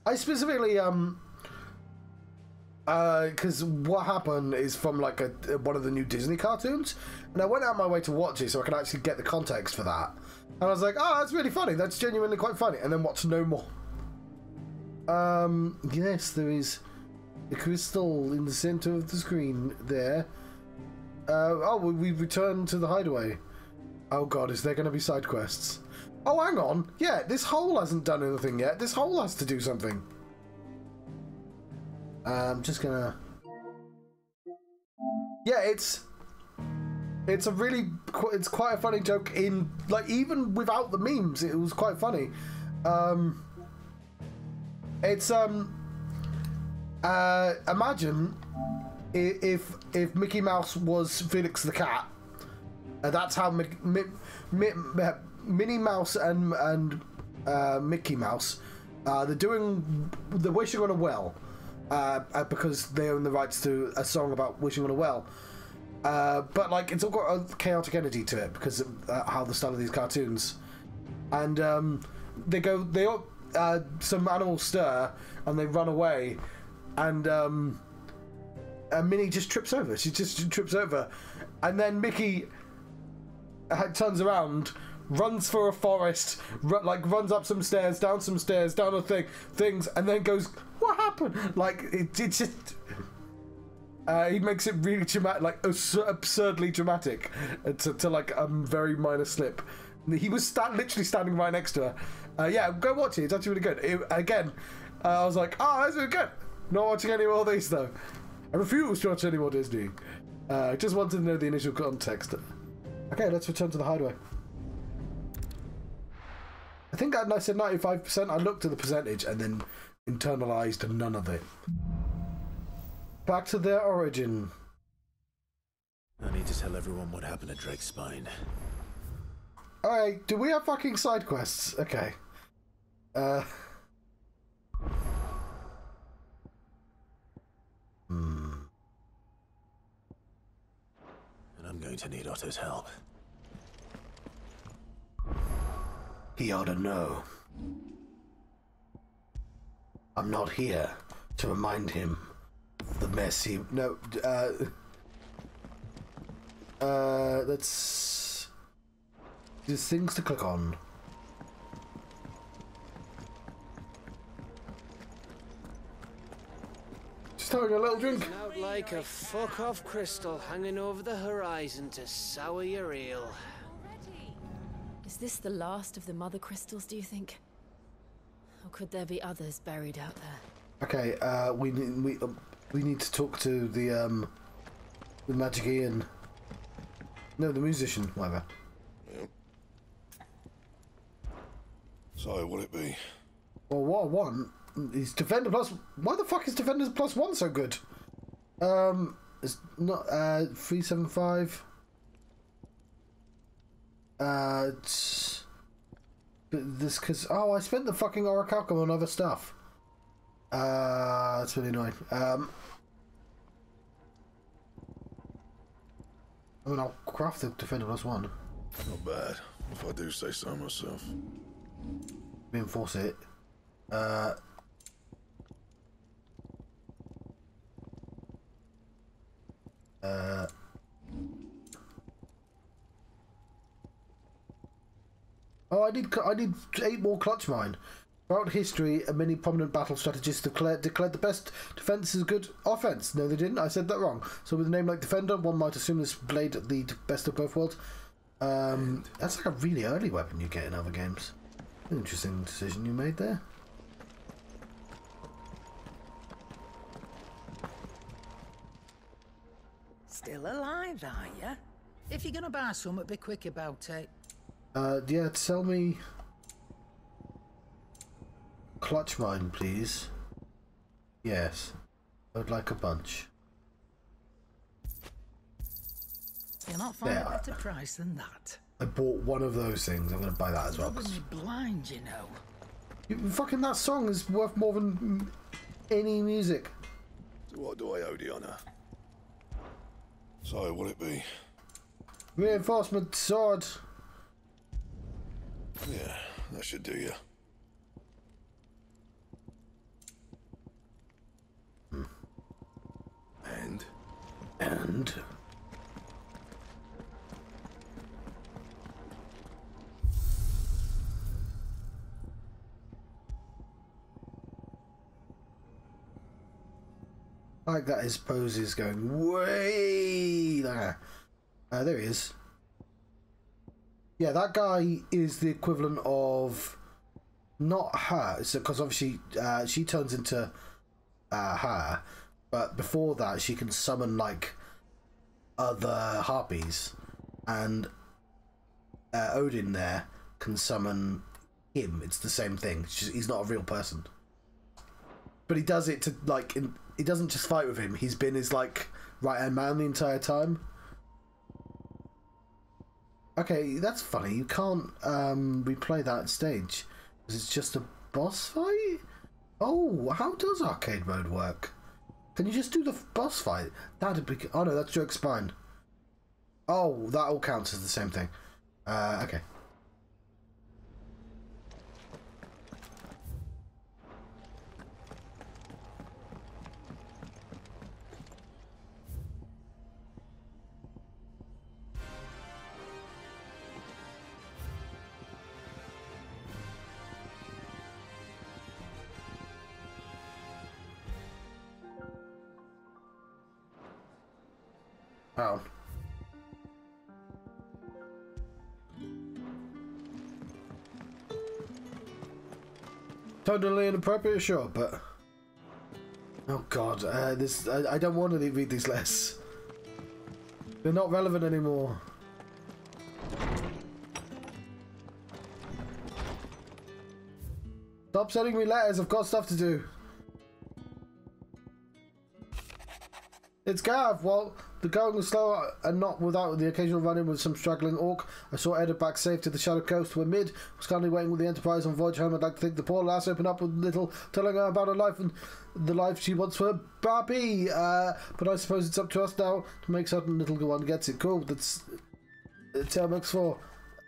I specifically, because what happened is from like one of the new Disney cartoons, and I went out my way to watch it so I could actually get the context for that. And I was like, oh, that's really funny. That's genuinely quite funny. And then watch no more. Yes, there is a crystal in the center of the screen there. We returned to the hideaway. Oh god, is there going to be side quests? Oh, hang on. Yeah, this hole hasn't done anything yet. This hole has to do something. I'm just gonna... Yeah, it's a really... It's quite a funny joke in... Like, even without the memes, it was quite funny. Imagine if Mickey Mouse was Felix the Cat. That's how Minnie Mouse and Mickey Mouse, they're wishing on a well, because they own the rights to a song about wishing on a well. But like, it's all got a chaotic energy to it because of how the style of these cartoons. And some animals stir and they run away, and Minnie just trips over. She just trips over, and then Mickey turns around, runs for a forest, runs up some stairs, down things, and then goes, "What happened?" Like it just. He makes it really dramatic, like absurdly dramatic, to like a very minor slip. He was literally standing right next to her, Yeah, go watch it. It's actually really good. Again, I was like, oh, that's really good. Not watching any more of these, though. I refuse to watch any more Disney. Just wanted to know the initial context. Okay, let's return to the hideaway. I think I said 95%. I looked at the percentage and then internalized none of it. Back to their origin. I need to tell everyone what happened at Drake's Spine. Alright, do we have fucking side quests? Okay. And I'm going to need Otto's help. He ought to know. I'm not here to remind him of the mess he... No, that's... There's things to click on. Just having a little drink. Out like a fuck-off crystal hanging over the horizon to sour your ale. Is this the last of the mother crystals, do you think? Or could there be others buried out there? Okay, we need to talk to the Magic Ian. No, the musician, whatever. Yep. So, what'll it be? Well, what I want is Defender Plus... Why the fuck is Defender Plus 1 so good? It's not... 375... this because I spent the fucking orichalcum on other stuff. That's really annoying. I mean, I'll craft the Defender Plus 1. Not bad, if I do say so myself. Reinforce it. Oh, I need 8 more clutch mine. Throughout history, many prominent battle strategists declared the best defense is good offense. No, they didn't. I said that wrong. So with a name like Defender, one might assume this blade the best of both worlds. That's like a really early weapon you get in other games. An interesting decision you made there. Still alive, are ya? If you're gonna buy something, be quick about it. Yeah, sell me clutch mine, please. Yes, I would like a bunch. You'll not find a better price than that. I bought one of those things. I'm going to buy that as well. Rubbing me blind, you know. Fucking that song is worth more than any music. So what do I owe the honour? So, what'll it be? Reinforcement sword. Yeah, that should do you. And? I like that his pose is going way there. There he is. Yeah, that guy is the equivalent of not her, because obviously she turns into her, but before that she can summon like other harpies, and Odin there can summon him. It's the same thing. He's not a real person, but he does it to like. He doesn't just fight with him. He's been his like right-hand man the entire time. Okay, that's funny. You can't replay that stage because it's just a boss fight. Oh, how does arcade mode work? Can you just do the boss fight? That'd be... Oh no, that's Drake's Spine. Oh, that all counts as the same thing. Okay. Oh. Totally inappropriate, sure, but... Oh god, I don't want to read these letters. They're not relevant anymore. Stop sending me letters, I've got stuff to do. It's Gav. Well, the going was slow and not without the occasional run-in with some struggling orc. I saw Edda back safe to the Shadow Coast, where Mid was currently waiting with the Enterprise on voyage home. I'd like to think the poor lass opened up with little, telling her about her life and the life she wants for Barbie. But I suppose it's up to us now to make certain little one gets it. Cool, that's X4.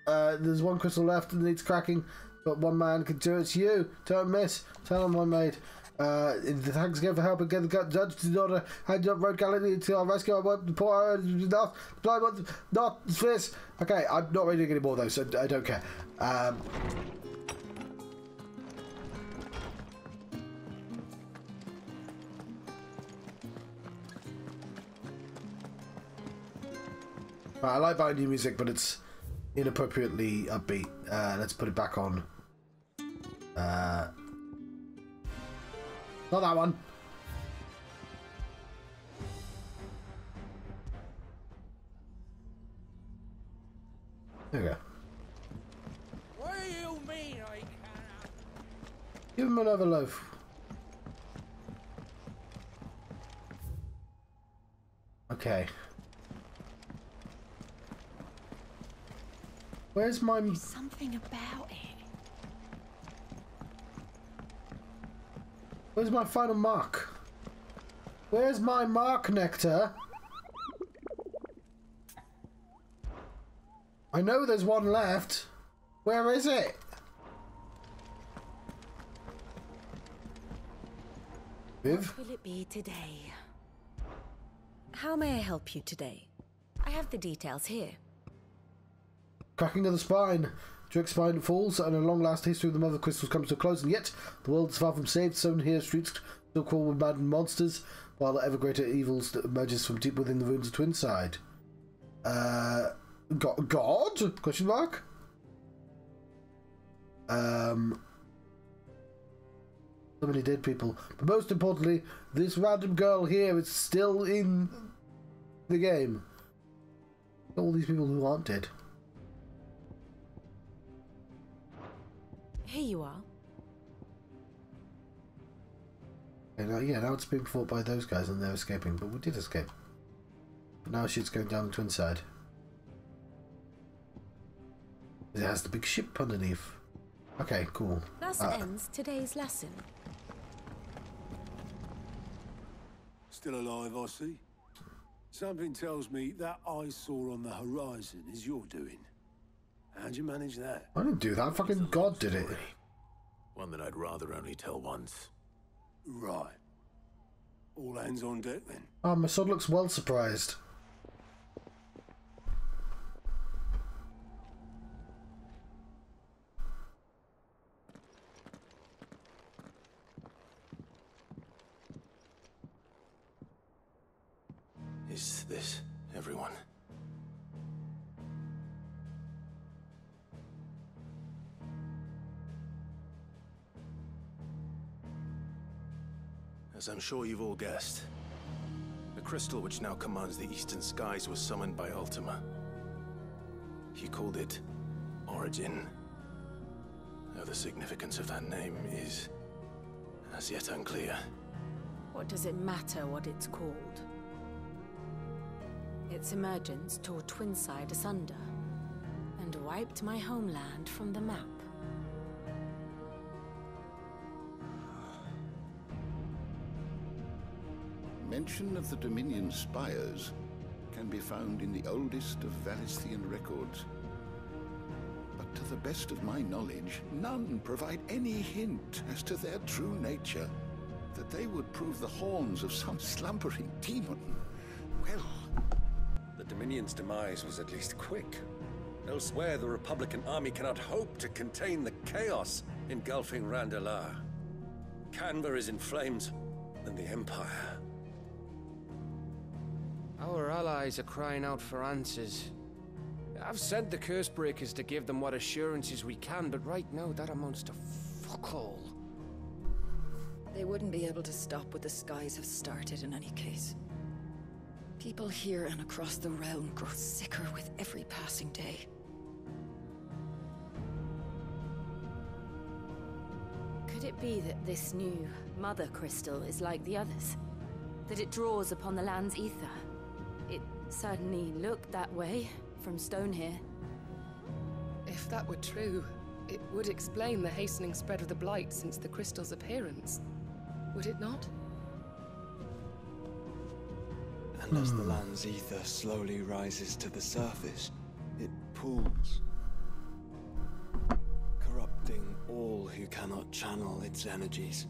There's one crystal left and needs cracking, but one man can do it. It's you. Don't miss. Tell him I made. Thanks again for helping get the judge to daughter hand up road gallantly to our rescue. I want the poor not this. Okay, I'm not reading anymore though, so I don't care. I like buying new music, but it's inappropriately upbeat. Let's put it back on. Not that one. There we go. What do you mean I cannot? Give him another loaf. Okay. Where's my... There's something about it. Where's my final mark? Where's my mark, Nectar? I know there's one left. Where is it? Viv? What will it be today? How may I help you today? I have the details here. Cracking of the spine. Drake's spine falls, and a long-lasting history of the Mother Crystals comes to a close, and yet the world is far from saved. Sown here, streets still crawl with maddened monsters, while the ever greater evils that emerges from deep within the ruins of Twinside. God? Question mark? So many dead people. But most importantly, this random girl here is still in the game. All these people who aren't dead. Here you are. And, yeah, now it's being fought by those guys and they're escaping, but we did escape. But now shit's going down the Twinside. It has the big ship underneath. Okay, cool. Thus ends today's lesson. Still alive, I see. Something tells me that eyesore on the horizon is your doing. How'd you manage that? I didn't do that. Fucking God did it. One that I'd rather only tell once. Right. All hands on deck then. Oh, my son looks well surprised. Is this everyone? As I'm sure you've all guessed, the crystal which now commands the eastern skies was summoned by Ultima. He called it Origin. Though the significance of that name is as yet unclear. What does it matter what it's called? Its emergence tore Twinside asunder and wiped my homeland from the map. Mention of the Dominion spires can be found in the oldest of Valisthian records. But to the best of my knowledge, none provide any hint as to their true nature. That they would prove the horns of some slumbering demon. Well... The Dominion's demise was at least quick. Elsewhere, the Republican army cannot hope to contain the chaos engulfing Randalar. Canberra is in flames, and the Empire... Our allies are crying out for answers. I've sent the Cursebreakers to give them what assurances we can, but right now that amounts to fuck all. They wouldn't be able to stop what the skies have started in any case. People here and across the realm grow sicker with every passing day. Could it be that this new Mother Crystal is like the others? That it draws upon the land's ether? It certainly looked that way from stone here. If that were true, it would explain the hastening spread of the Blight since the crystal's appearance. Would it not? And as the land's ether slowly rises to the surface, it pools, corrupting all who cannot channel its energies.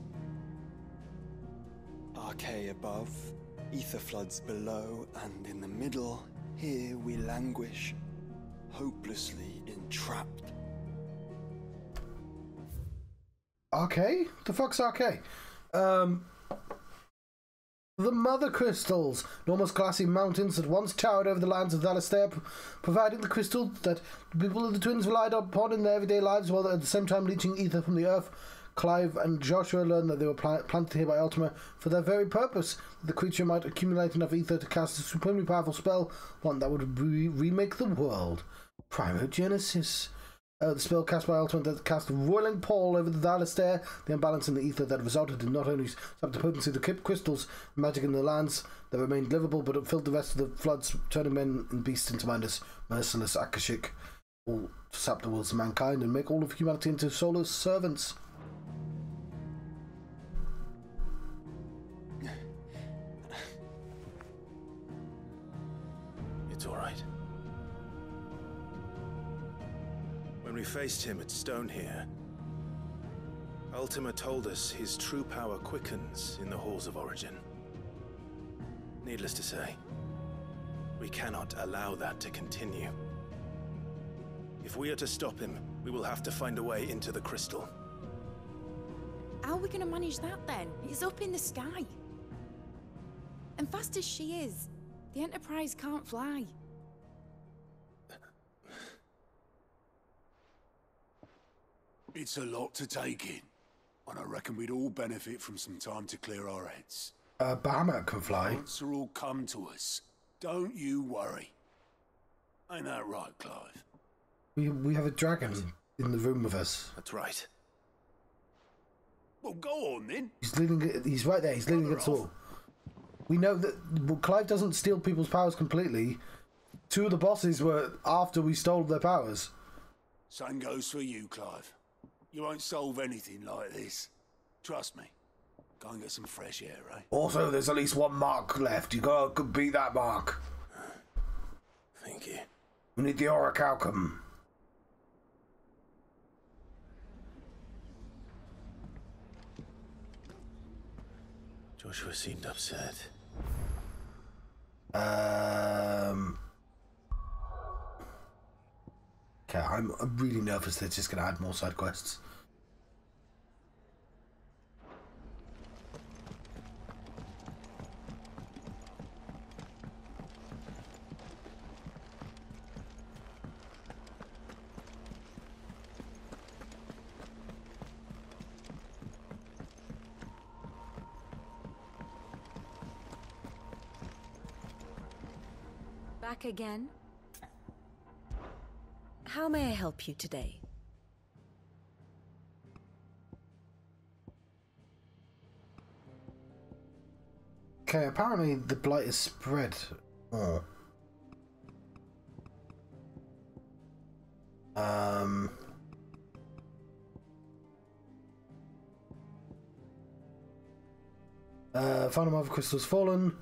Arcane above, ether floods below, and in the middle, here we languish, hopelessly entrapped. Arcane? The fuck's Arcane? The Mother Crystals, enormous glassy mountains that once towered over the lands of Thalastair, providing the crystal that the people of the twins relied upon in their everyday lives, while at the same time leaching ether from the earth. Clive and Joshua learned that they were planted here by Ultima for that very purpose, that the creature might accumulate enough ether to cast a supremely powerful spell, one that would remake the world. Primogenesis. The spell cast by Ultima that cast a roiling pall over the Thalastair, the imbalance in the ether that resulted in not only sapped the potency of the crystals, magic in the lands that remained livable, but it filled the rest of the floods, turning men and beasts into mindless, merciless Akashic, all to sap the wills of mankind and make all of humanity into soulless servants. It's all right. When we faced him at Stone here, Ultima told us his true power quickens in the halls of origin. Needless to say, we cannot allow that to continue. If we are to stop him, we will have to find a way into the crystal. How are we going to manage that then? It's up in the sky. And fast as she is, the Enterprise can't fly. It's a lot to take in, and I reckon we'd all benefit from some time to clear our heads. Bahamut can fly. The answer will come to us. Don't you worry. Ain't that right, Clive? We have a dragon in the room with us. That's right. Well, go on then. He's right there. He's leaning against the wall. We know that Clive doesn't steal people's powers completely. Two of the bosses were after we stole their powers. Same goes for you, Clive. You won't solve anything like this. Trust me. Go and get some fresh air, eh? Also, there's at least one mark left. You gotta beat that mark. Thank you. We need the Orichalcum. Joshua seemed upset. Okay, I'm really nervous that it's just going to add more side quests. Back again? How may I help you today? Okay, apparently the blight is spread more. Final Mother Crystal's fallen,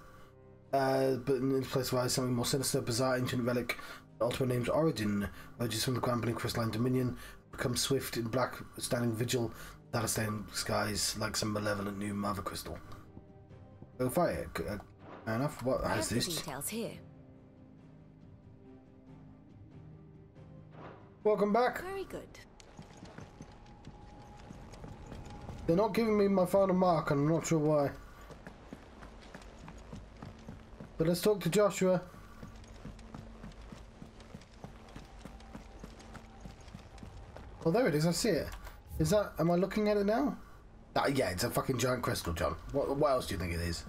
but in its place lies something more sinister, bizarre, ancient relic. Ultima name's origin emerges from the ground beneath crystalline dominion, becomes swift in black, standing vigil, Thalastair skies like some malevolent new Mother Crystal. Go fight it. Fair enough. What has this? Details here. Welcome back. Very good. They're not giving me my final mark, and I'm not sure why. But let's talk to Joshua. Oh, there it is. I see it. Is that... Am I looking at it now? Yeah, it's a fucking giant crystal, John. What else do you think it is?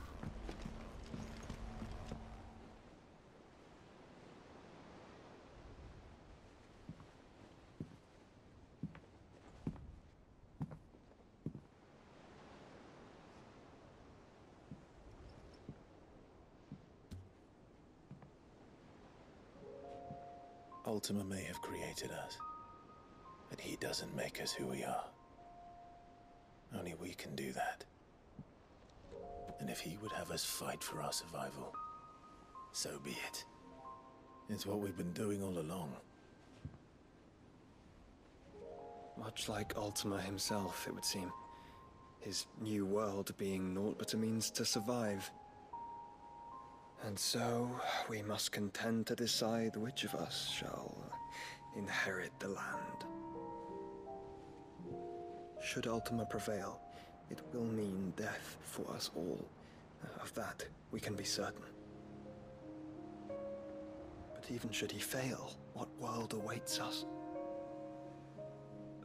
Ultima may have created us, but he doesn't make us who we are. Only we can do that. And if he would have us fight for our survival, so be it. It's what we've been doing all along. Much like Ultima himself, it would seem. His new world being naught but a means to survive. And so, we must contend to decide which of us shall inherit the land. Should Ultima prevail, it will mean death for us all. Of that, we can be certain. But even should he fail, what world awaits us?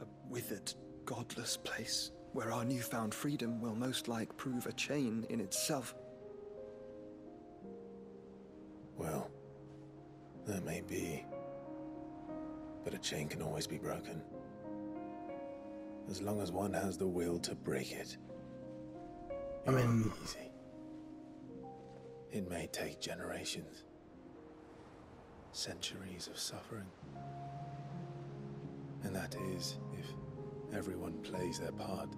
A withered, godless place, where our newfound freedom will most like prove a chain in itself. Well, that may be. But a chain can always be broken. As long as one has the will to break it. It won't be easy. It may take generations. Centuries of suffering. And that is, if everyone plays their part.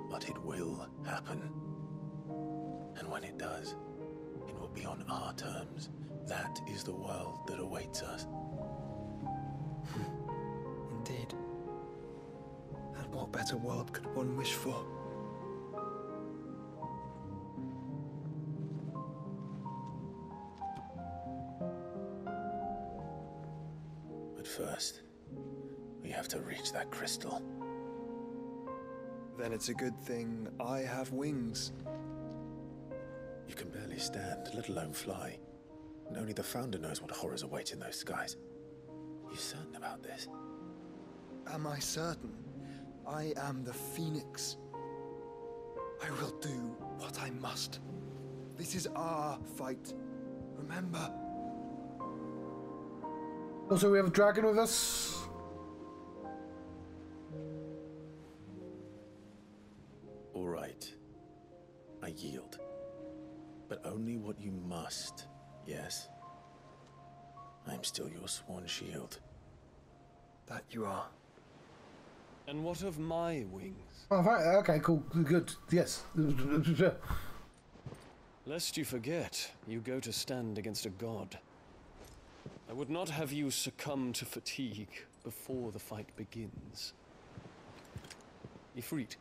But it will happen. And when it does, it will be on our terms. That is the world that awaits us. Indeed. And what better world could one wish for? But first, we have to reach that crystal. Then it's a good thing I have wings. You can barely stand, let alone fly. And only the Founder knows what horrors await in those skies. You certain about this? Am I certain? I am the Phoenix. I will do what I must. This is our fight. Remember. Also, we have a dragon with us. All right. I yield. But only what you must, yes? I'm still your sworn shield. That you are. And what of my wings? Oh, right. Okay, cool. Good. Yes. Lest you forget, you go to stand against a god. I would not have you succumb to fatigue before the fight begins. Ifrit,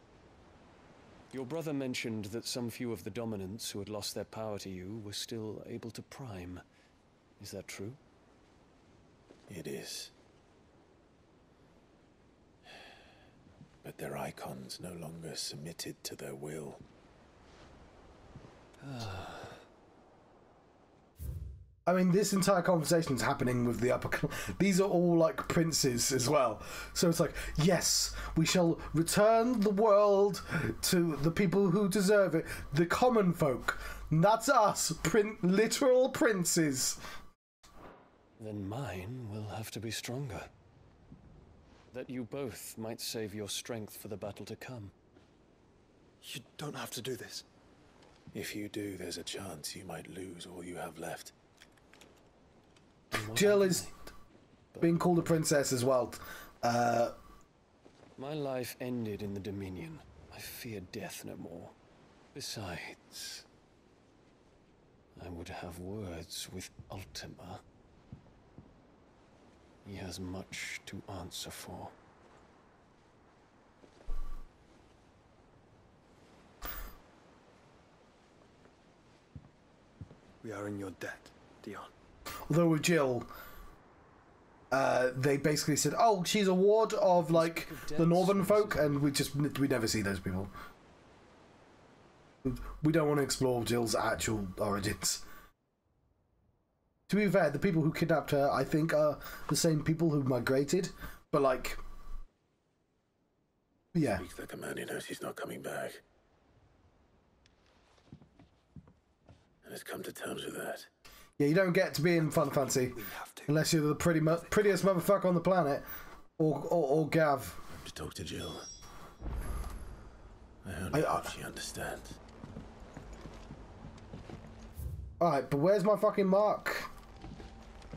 your brother mentioned that some few of the dominants who had lost their power to you were still able to prime. Is that true? It is. But their icons no longer submitted to their will. I mean, this entire conversation is happening with the upper... These are all, like, princes as well. So it's like, yes, we shall return the world to the people who deserve it. The common folk. That's us. Literal princes. Then mine will have to be stronger. That you both might save your strength for the battle to come. You don't have to do this. If you do, there's a chance you might lose all you have left. Jill is being called a princess as well. My life ended in the Dominion. I fear death no more. Besides, I would have words with Ultima. He has much to answer for. We are in your debt, Dion. Although with Jill, they basically said, "Oh, she's a ward of like the Northern folk," and we never see those people. We don't want to explore Jill's actual origins. To be fair, the people who kidnapped her, I think, are the same people who migrated, but like, Yeah. Speaks like a man who knows he's not coming back. And has come to terms with that. Yeah, you don't get to be in Final Fantasy unless you're the prettiest motherfucker on the planet, or Gav. I have to talk to Jill. I only hope she understands. Alright, but where's my fucking mark?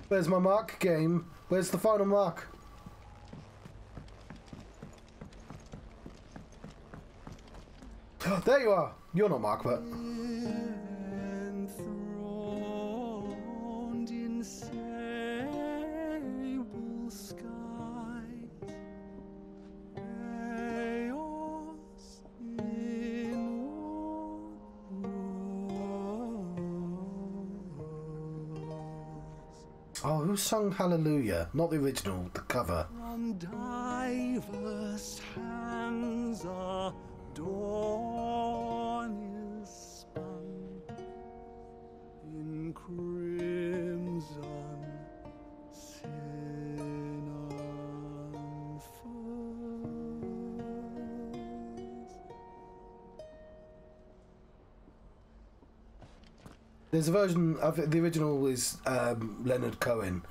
Where's my mark, game? Where's the final mark? There you are! You're not Mark, but... Oh, who sung Hallelujah? Not the original, the cover. From diverse hands a dawn is spun in crimson sin unfurls. There's a version of it, the original is Leonard Cohen,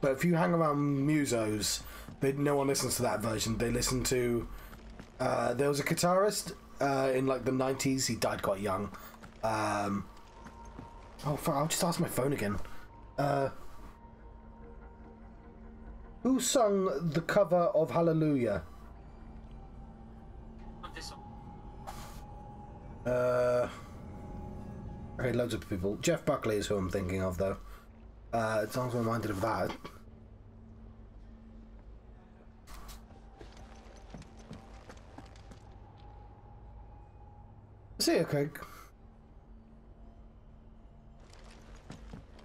but if you hang around musos, no one listens to that version. They listen to there was a guitarist in like the 90s. He died quite young. Oh fuck, I'll just ask my phone again. Who sung the cover of Hallelujah? Okay, loads of people. Jeff Buckley is who I'm thinking of, though. It's also reminded of that. See you, Craig.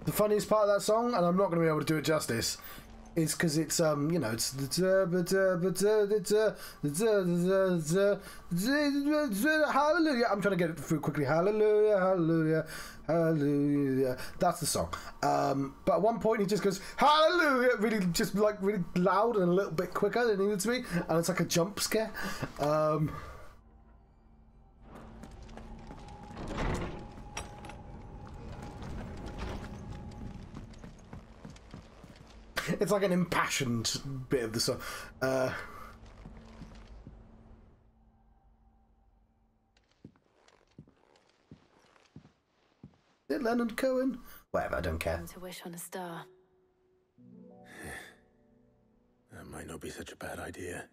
The funniest part of that song, and I'm not going to be able to do it justice, is because it's you know, it's hallelujah. I'm trying to get it through quickly. Hallelujah, hallelujah, hallelujah. That's the song. But at one point he just goes hallelujah, really, just like really loud and a little bit quicker than it needed to be, and it's like a jump scare. It's like an impassioned bit of the song. Is it Leonard Cohen? Whatever, I don't care. To wish on a star. That might not be such a bad idea.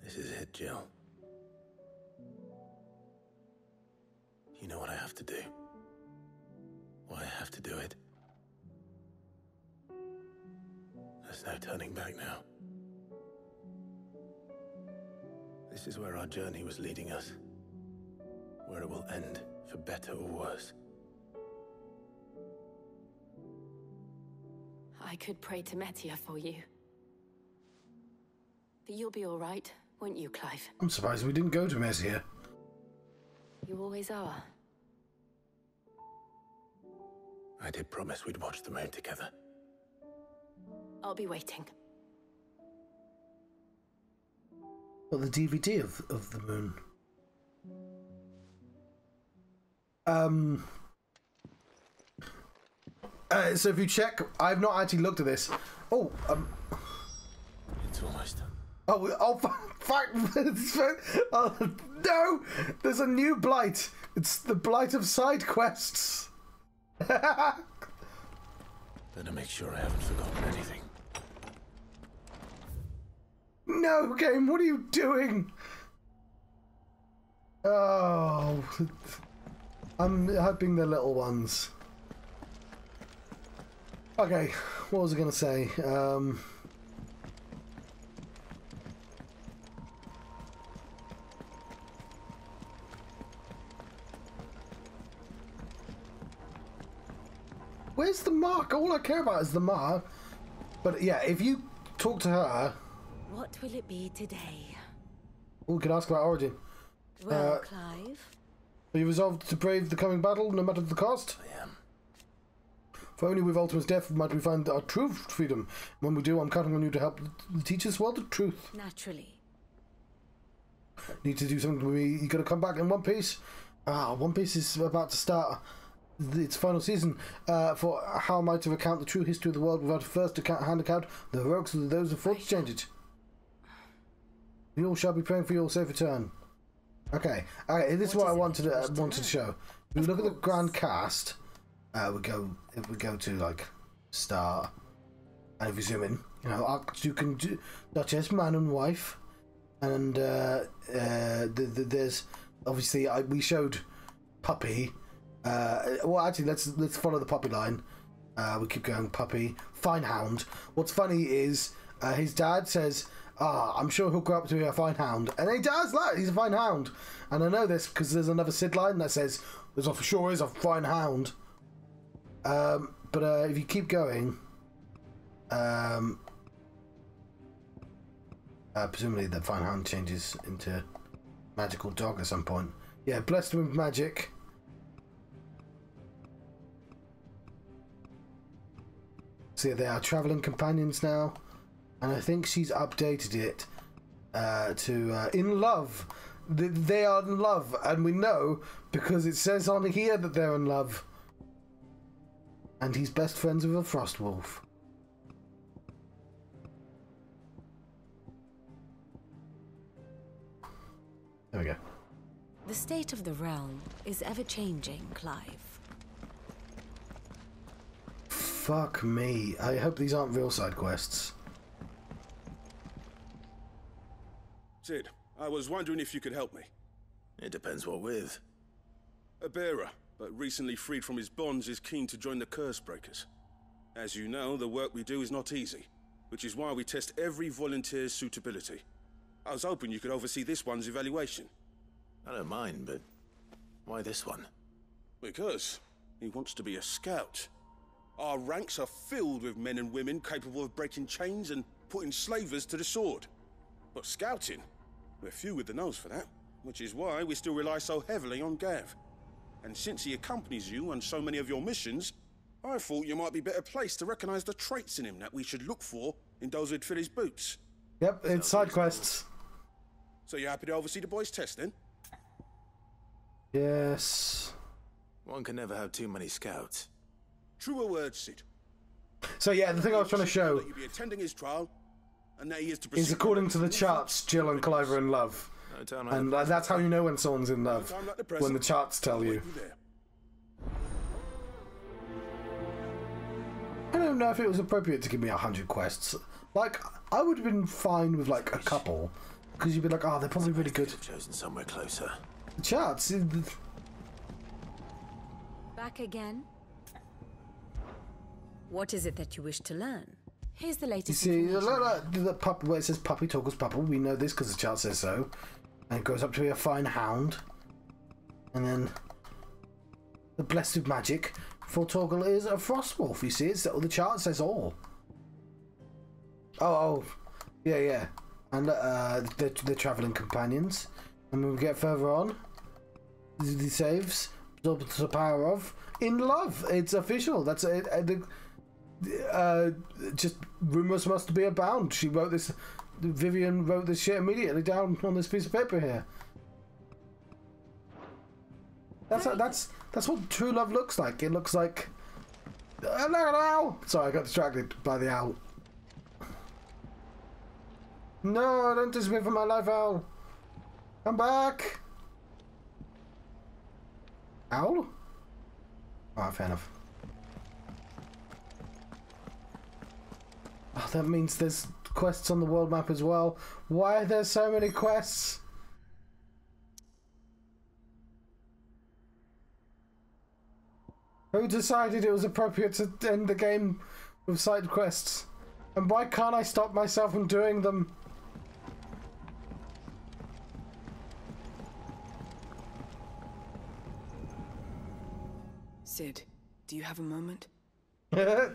This is it, Jill. You know what I have to do. Why I have to do it. There's no turning back now. This is where our journey was leading us. Where it will end, for better or worse. I could pray to Metia for you. But you'll be all right, won't you, Clive? I'm surprised we didn't go to Mesia. You always are. I did promise we'd watch the moon together. I'll be waiting. Well, the DVD of the moon. So if you check, I've not actually looked at this. Oh, It's almost done. Oh, fuck! Oh, no! There's a new blight. It's the blight of side quests. Better make sure I haven't forgotten anything. No, game, what are you doing? Oh, I'm helping the little ones. Okay, what was I going to say? Where's the mark? All I care about is the mark. But yeah, if you talk to her... What will it be today? We can ask about Origin. Well, Clive? Are you resolved to brave the coming battle, no matter the cost? I am. For only with Ultima's death might we find our true freedom. When we do, I'm counting on you to help teach us well the truth. Naturally. Need to do something with me. You gotta come back in One Piece. One Piece is about to start its final season. For how am I to recount the true history of the world without first hand account the heroics of those who fought to change it? We all shall be praying for your safe return. Okay, this is what I wanted to show. We look at the grand cast. We go to like start, and if we zoom in, you know, Archduke and Duchess, man and wife, and there's obviously we showed puppy. Well, actually, let's follow the puppy line. We keep going, puppy, fine hound. What's funny is his dad says, I'm sure he'll grow up to be a fine hound. And he does that. He's a fine hound. And I know this because there's another Sid line that says, there's for sure is a fine hound. But if you keep going, presumably the fine hound changes into magical dog at some point. Yeah, blessed with magic. So yeah, they are travelling companions now. And I think she's updated it to in love. They are in love, and we know because it says on here that they're in love. And he's best friends with a frost wolf. There we go. The state of the realm is ever-changing, Clive. Fuck me. I hope these aren't real side quests. Sid, I was wondering if you could help me. It depends what with. A bearer, but recently freed from his bonds, is keen to join the Curse Breakers. As you know, the work we do is not easy, which is why we test every volunteer's suitability. I was hoping you could oversee this one's evaluation. I don't mind, but why this one? Because he wants to be a scout. Our ranks are filled with men and women capable of breaking chains and putting slavers to the sword. But scouting? We're few with the nose for that, which is why we still rely so heavily on Gav. And since he accompanies you on so many of your missions, I thought you might be better placed to recognize the traits in him that we should look for in those who'd fill his boots. Yep, it's side quests. So you happy to oversee the boys' test then? Yes. One can never have too many scouts. Truer words, Sid. So yeah, the thing I was trying to show that you'll be attending his trial, and that he is to is according to the charts, Jill and Clive are in love. And that's how you know when someone's in love, when the charts tell you. I don't know if it was appropriate to give me 100 quests. Like, I would have been fine with like a couple, because you'd be like, oh, they're probably really good. Chosen somewhere closer. The charts. Back again? What is it that you wish to learn? Here's the latest. You see, the puppy, where it says puppy toggles pupple, we know this because the chart says so. And it goes up to be a fine hound. And then the blessed with magic for Toggle is a frost wolf. You see, it's the chart says all. Oh, yeah. And they're travelling companions. And when we get further on, the saves the power of in love. It's official. That's it. Just rumours must be abound. She wrote this. Vivian wrote this shit immediately down on this piece of paper here. That's what true love looks like. It looks like. Ow! Sorry, I got distracted by the owl. No, don't disappear from my life, owl. Come back. Owl? Alright, fair enough. Oh, that means there's quests on the world map as well. Why are there so many quests? Who decided it was appropriate to end the game with side quests? And why can't I stop myself from doing them? Sid, do you have a moment? Sorry,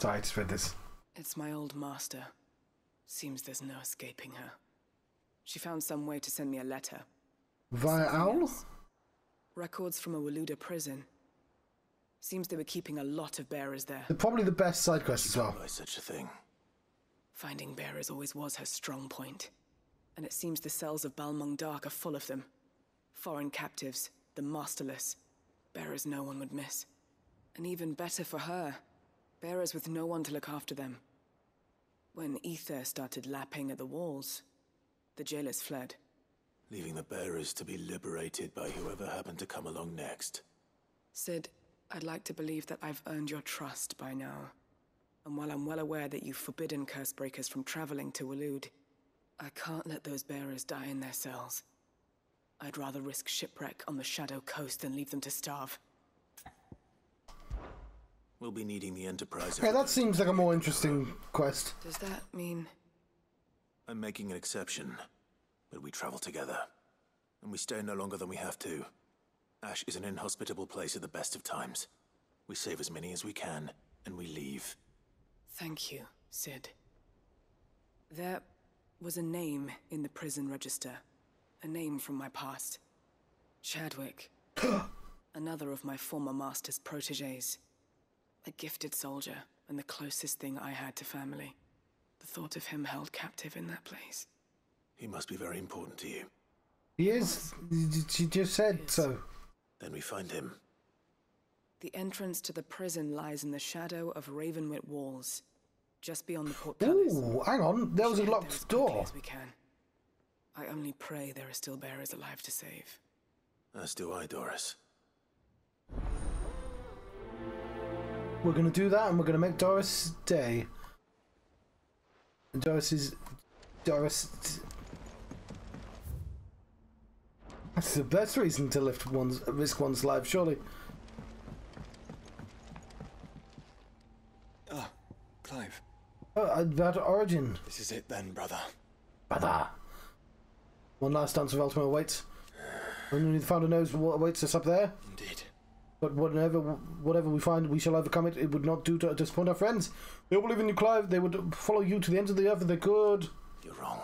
I just read this. It's my old master. Seems there's no escaping her. She found some way to send me a letter. Via owl? Records from a Waluda prison. Seems they were keeping a lot of bearers there. They're probably the best side quest as well. By such a thing. Finding bearers always was her strong point. And it seems the cells of Balmung Dark are full of them. Foreign captives, the masterless. Bearers no one would miss. And even better for her, bearers with no one to look after them. When ether started lapping at the walls, the jailers fled. Leaving the bearers to be liberated by whoever happened to come along next. Sid, I'd like to believe that I've earned your trust by now. And while I'm well aware that you've forbidden Cursebreakers from traveling to Waloed, I can't let those bearers die in their cells. I'd rather risk shipwreck on the Shadow Coast than leave them to starve. We'll be needing the Enterprise. Yeah, that seems like a more interesting quest. Does that mean... I'm making an exception, but we travel together. And we stay no longer than we have to. Ash is an inhospitable place at the best of times. We save as many as we can, and we leave. Thank you, Sid. There was a name in the prison register. A name from my past. Chadwick. Another of my former master's protégés. A gifted soldier, and the closest thing I had to family. The thought of him held captive in that place. He must be very important to you. He is. She just said so. Then we find him. The entrance to the prison lies in the shadow of Ravenwit walls, just beyond the portcullis. Ooh, hang on. There was a locked door. As we can. I only pray there are still bearers alive to save. As do I, Doris. We're going to do that, and we're going to make Doris stay. And Doris... That's the best reason to risk one's life, surely. Ah, Clive. Oh, about Origin. This is it then, brother. Brother. One last dance of Ultima awaits. Only the founder knows what awaits us up there. Indeed. But whatever we find, we shall overcome it. It would not do to disappoint our friends. They all believe in you, Clive. They would follow you to the ends of the earth if they could. You're wrong.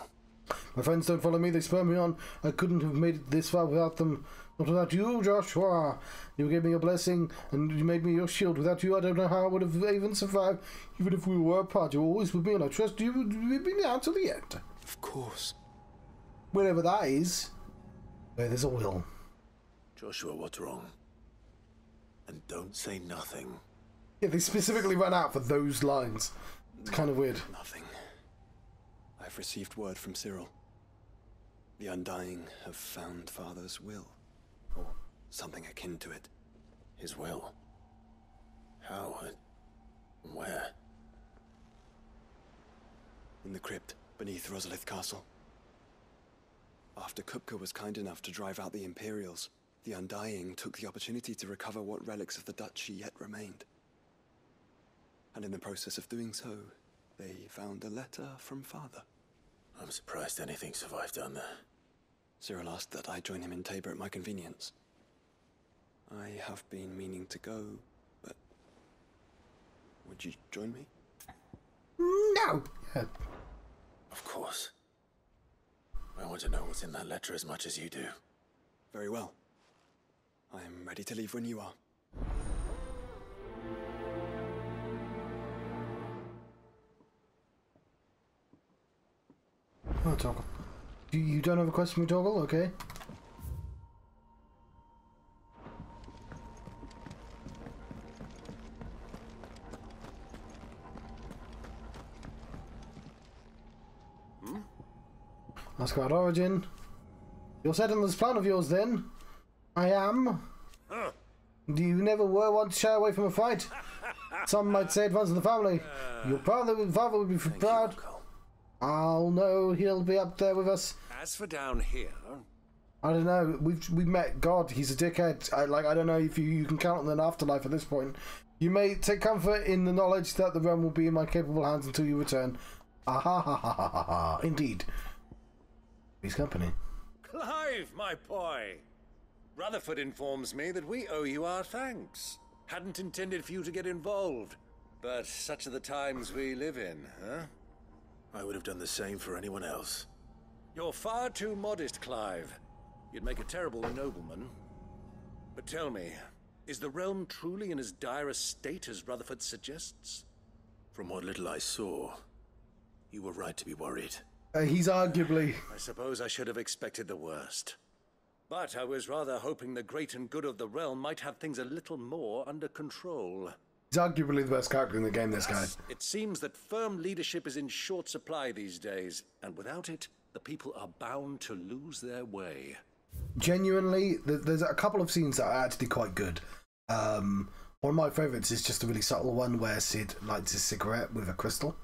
My friends don't follow me. They spur me on. I couldn't have made it this far without them. Not without you, Joshua. You gave me your blessing, and you made me your shield. Without you, I don't know how I would have even survived. Even if we were apart, you were always with me, and I trust you would be down to the end. Of course. Wherever that is, where there's a will. Joshua, what's wrong? And don't say nothing. Yeah, they specifically ran out for those lines. It's kind of weird. Nothing. I've received word from Cyril. The Undying have found Father's will. Or something akin to it. His will? How? Where? In the crypt, beneath Rosalith Castle. After Kupka was kind enough to drive out the Imperials, the Undying took the opportunity to recover what relics of the Duchy yet remained. And in the process of doing so, they found a letter from Father. I'm surprised anything survived down there. Cyril asked that I join him in Tabor at my convenience. I have been meaning to go, but... would you join me? No! Yeah. Of course. I want to know what's in that letter as much as you do. Very well. I am ready to leave when you are. Oh, Toggle. You don't have a question for Toggle? Okay. Ask about Origin. You're set on this plan of yours, then? I am. You never were one to shy away from a fight. Some might say it runs in the family. Your father would be proud. I'll know he'll be up there with us. As for down here... I don't know. We've met God. He's a dickhead. I don't know if you can count on an afterlife at this point. You may take comfort in the knowledge that the realm will be in my capable hands until you return. Ah ha ha ha ha ha ha. Indeed. His company. Clive, my boy! Rutherford informs me that we owe you our thanks. Hadn't intended for you to get involved, but such are the times we live in, huh? I would have done the same for anyone else. You're far too modest, Clive. You'd make a terrible nobleman. But tell me, Is the realm truly in as dire a state as Rutherford suggests? From what little I saw, you were right to be worried. He's arguably... I suppose I should have expected the worst. But I was rather hoping the great and good of the realm might have things a little more under control. He's arguably the best character in the game, this guy. It seems that firm leadership is in short supply these days, and without it, the people are bound to lose their way. Genuinely, there's a couple of scenes that are actually quite good. One of my favourites is just a really subtle one where Sid lights his cigarette with a crystal.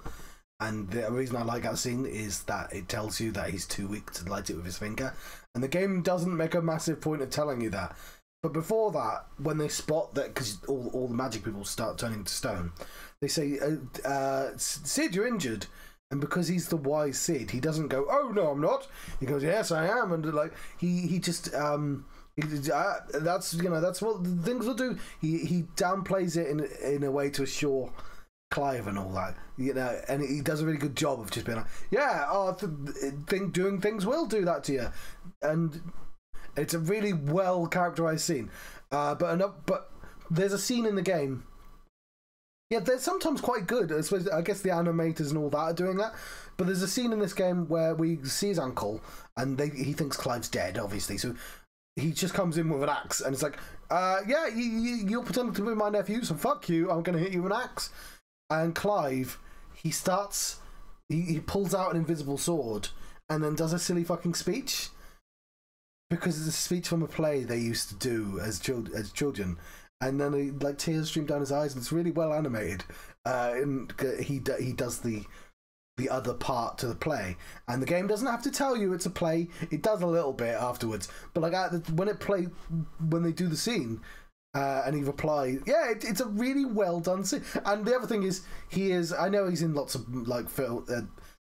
And the reason I like that scene is that it tells you that he's too weak to light it with his finger. And the game doesn't make a massive point of telling you that. But before that, when they spot that, because all the magic people start turning to stone, they say, Sid, you're injured. And because he's the wise Sid, he doesn't go, oh, no, I'm not. He goes, yes, I am. And like, he just... that's what things will do. He downplays it in a way to assure Clive and all that, and he does a really good job of just being like, yeah, doing things will do that to you, and it's a really well characterized scene. But there's a scene in the game. Yeah, they're sometimes quite good. I guess the animators and all that are doing that. But there's a scene in this game where we see his uncle, and he thinks Clive's dead, obviously. So he just comes in with an axe, and it's like, yeah, you're pretending to be my nephew, so fuck you. I'm going to hit you with an axe. And Clive, he pulls out an invisible sword and then does a silly fucking speech, because it's a speech from a play they used to do as children, and then tears stream down his eyes, and it's really well animated. And he does the other part to the play, and the game doesn't have to tell you it's a play. It does a little bit afterwards, but when they do the scene. And he replied, yeah, it's a really well done scene. And the other thing is, I know he's in lots of film,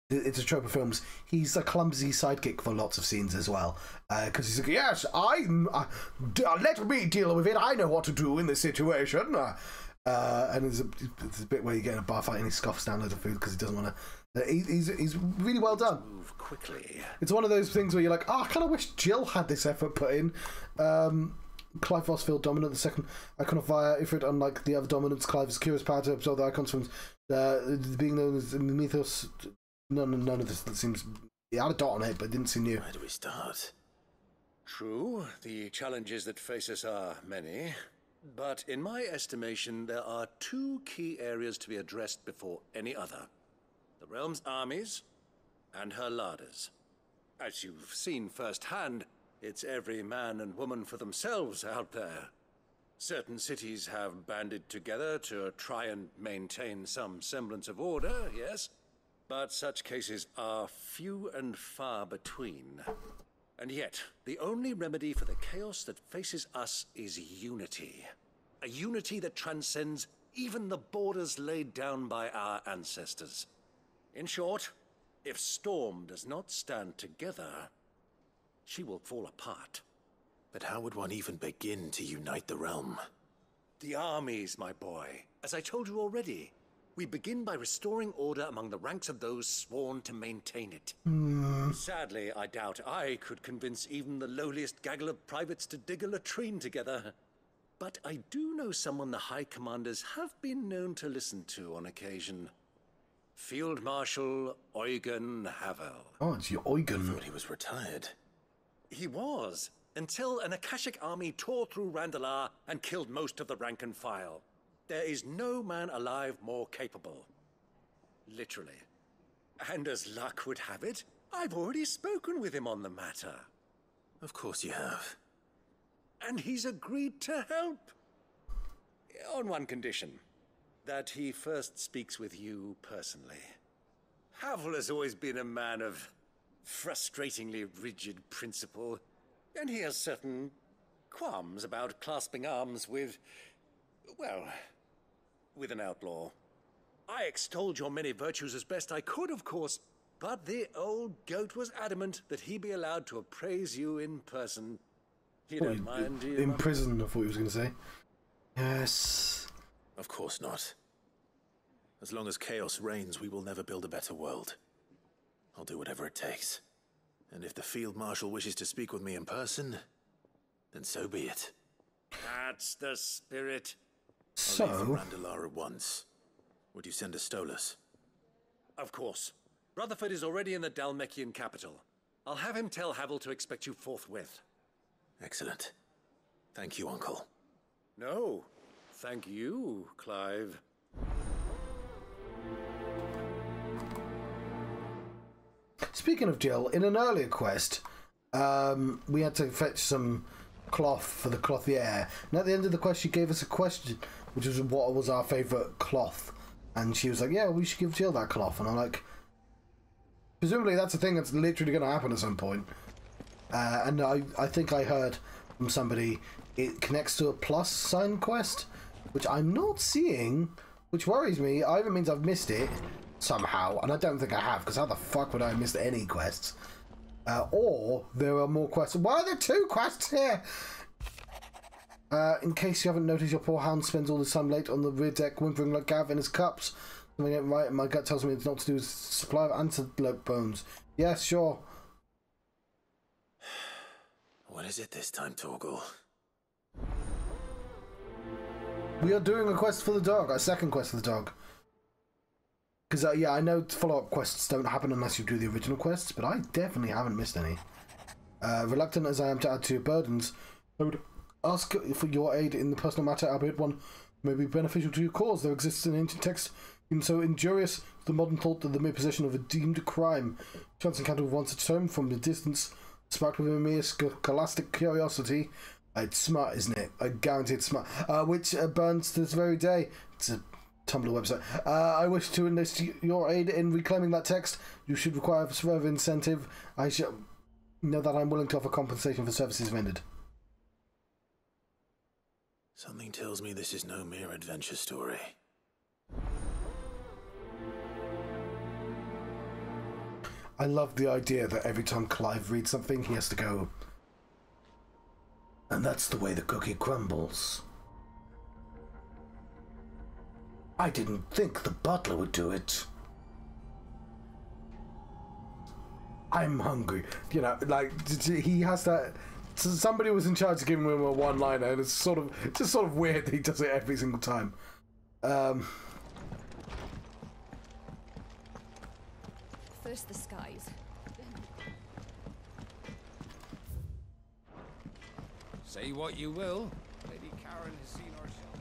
it's a trope of films. He's a clumsy sidekick for lots of scenes as well. Because he's like, yes, let me deal with it. I know what to do in this situation. And there's a bit where you get in a bar fight and he scoffs down loads of food because he doesn't want to. He's really well done. Move quickly. It's one of those things where you're like, I kind of wish Jill had this effort put in. Clive Vosfield dominant, the second icon of fire. Ifrit, unlike the other dominants, Clive's curious power to absorb the icons from being known as mythos. None of this that seems. He had a dot on it, but it didn't seem new. Where do we start? True, the challenges that face us are many, but in my estimation, there are two key areas to be addressed before any other: the realm's armies and her larders. As you've seen firsthand, it's every man and woman for themselves out there. Certain cities have banded together to try and maintain some semblance of order, yes, but such cases are few and far between. And yet, the only remedy for the chaos that faces us is unity. A unity that transcends even the borders laid down by our ancestors. In short, if Storm does not stand together, she will fall apart. But how would one even begin to unite the realm? The armies, my boy. As I told you already, we begin by restoring order among the ranks of those sworn to maintain it. Sadly, I doubt I could convince even the lowliest gaggle of privates to dig a latrine together. But I do know someone the High Commanders have been known to listen to on occasion. Field Marshal Eugen Havel. Oh, it's your Eugen. I thought he was retired. He was, until an Akashic army tore through Randalar and killed most of the rank and file. There is no man alive more capable. Literally. And as luck would have it, I've already spoken with him on the matter. Of course you have. And he's agreed to help. On one condition. That he first speaks with you personally. Havel has always been a man of frustratingly rigid principle, and he has certain qualms about clasping arms with, well, with an outlaw. I extolled your many virtues as best I could, of course, but the old goat was adamant that he be allowed to appraise you in person. You don't mind, do you? In prison, I thought he was going to say. Yes. Of course not. As long as chaos reigns, we will never build a better world. I'll do whatever it takes. And if the Field Marshal wishes to speak with me in person, then so be it. That's the spirit. So... I'll leave for Randalar at once. Would you send a Stolas? Of course. Rutherford is already in the Dalmekian capital. I'll have him tell Havel to expect you forthwith. Excellent. Thank you, Uncle. No, thank you, Clive. Speaking of Jill, in an earlier quest, we had to fetch some cloth for the clothier. And at the end of the quest, she gave us a question, which was what was our favourite cloth. And she was like, yeah, we should give Jill that cloth. And I'm like, presumably that's a thing that's literally going to happen at some point. And I think I heard from somebody it connects to a plus sign quest, which I'm not seeing, which worries me. Either means I've missed it somehow, and I don't think I have, because how the fuck would I have missed any quests? Or there are more quests. Why are there 2 quests here? In case you haven't noticed, your poor hound spends all his time late on the rear deck whimpering like Gav in his cups. Something ain't right, and my gut tells me it's not to do with supply of antelope bones. Yes, sure. What is it this time, Torgal? We are doing a quest for the dog, a second quest for the dog. Because, yeah, I know follow-up quests don't happen unless you do the original quests, but I definitely haven't missed any. Reluctant as I am to add to your burdens, I would ask for your aid in the personal matter, albeit one may be beneficial to your cause. There exists an ancient text even so injurious to the modern thought that the mere possession of a deemed crime. Chance encounter with one such tome from the distance, sparked with a mere scholastic curiosity. It's smart, isn't it? I guarantee it's smart. Which burns to this very day. It's a Tumblr website. I wish to enlist your aid in reclaiming that text. You should require further incentive. I shall know that I'm willing to offer compensation for services rendered. Something tells me this is no mere adventure story. I love the idea that every time Clive reads something, he has to go, and that's the way the cookie crumbles. I didn't think the butler would do it. I'm hungry. You know, like, he has that... Somebody was in charge of giving him a one-liner, and it's just sort of weird that he does it every single time. First the skies. Say what you will, Lady Karen has seen herself.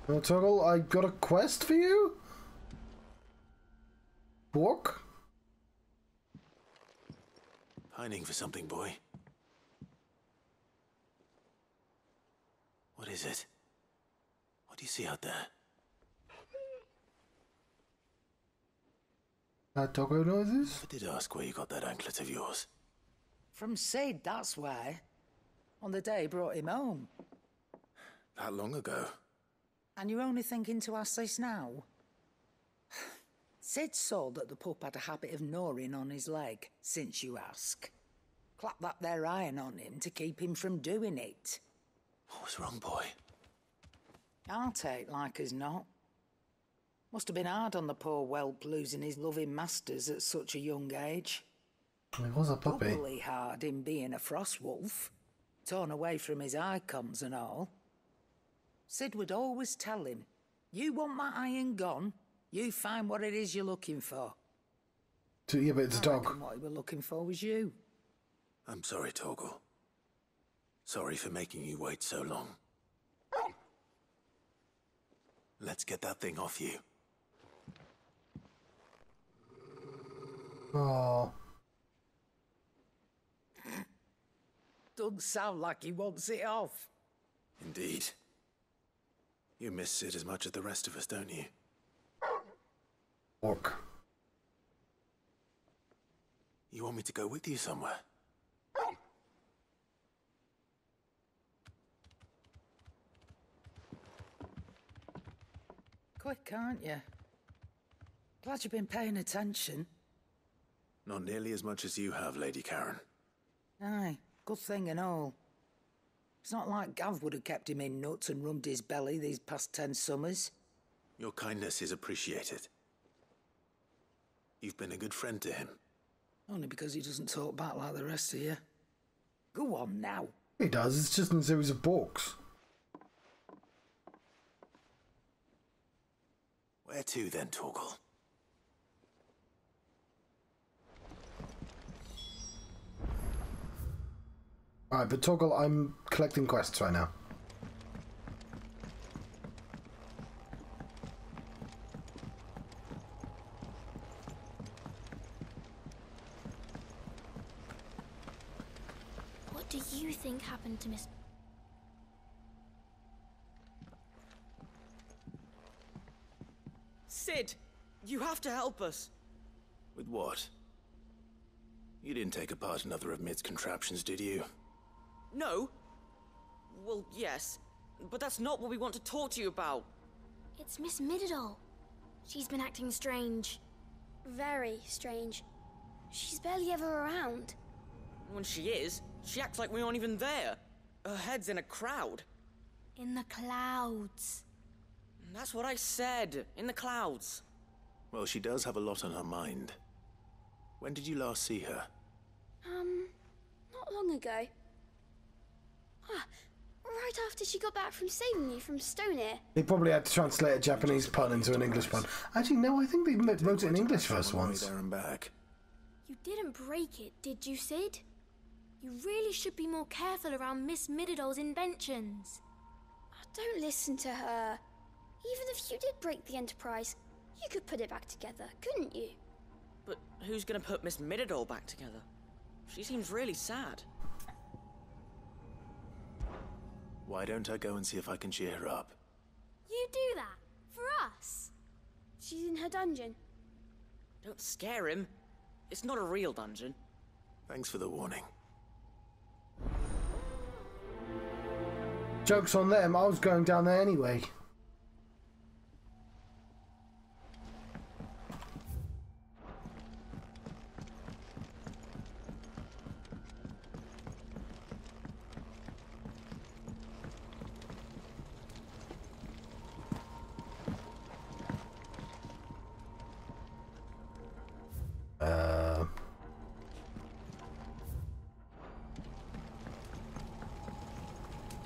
Well, Toggle, I got a quest for you? Bork? Pining for something, boy. What is it? What do you see out there? Doggo noises? I did ask where you got that anklet of yours. From Sid, that's why. On the day he brought him home. That long ago? And you're only thinking to ask this now? Sid saw that the pup had a habit of gnawing on his leg, since you ask. Clap that there iron on him to keep him from doing it. What was wrong, boy? I'll take like as not. Must have been hard on the poor whelp losing his loving masters at such a young age. It was a puppy. Doubly hard in being a frost wolf, torn away from his icons and all. Sid would always tell him, you want that iron gone, you find what it is you're looking for. Yeah, but it's a dog. What he were looking for was you. I'm sorry, Torgal. Sorry for making you wait so long. Let's get that thing off you. Oh. Doesn't sound like he wants it off. Indeed. You miss Sid as much as the rest of us, don't you? Orc. You want me to go with you somewhere? Quick, aren't you? Glad you've been paying attention. Not nearly as much as you have, Lady Karen. Aye, good thing and all. It's not like Gav would have kept him in nuts and rubbed his belly these past 10 summers. Your kindness is appreciated. You've been a good friend to him. Only because he doesn't talk back like the rest of you. Go on now. He does, it's just in a series of books. Where to then, Torgal? Alright, but Toggle, I'm collecting quests right now. What do you think happened to Miss... Sid! You have to help us! With what? You didn't take apart another of Mid's contraptions, did you? No? Well, yes. But that's not what we want to talk to you about. It's Miss Mididol. She's been acting strange. Very strange. She's barely ever around. When she is, she acts like we aren't even there. Her head's in a crowd. In the clouds. That's what I said. In the clouds. Well, she does have a lot on her mind. When did you last see her? Not long ago. Right after she got back from saving you from Stoneir. They probably had to translate a Japanese pun into an English pun. Actually, no, I think they wrote it in English first once. There and back. You didn't break it, did you, Sid? You really should be more careful around Miss Mididol's inventions. Don't listen to her. Even if you did break the Enterprise, you could put it back together, couldn't you? But who's gonna put Miss Mididol back together? She seems really sad. Why don't I go and see if I can cheer her up? You do that? For us? She's in her dungeon. Don't scare him. It's not a real dungeon. Thanks for the warning. Joke's on them, I was going down there anyway.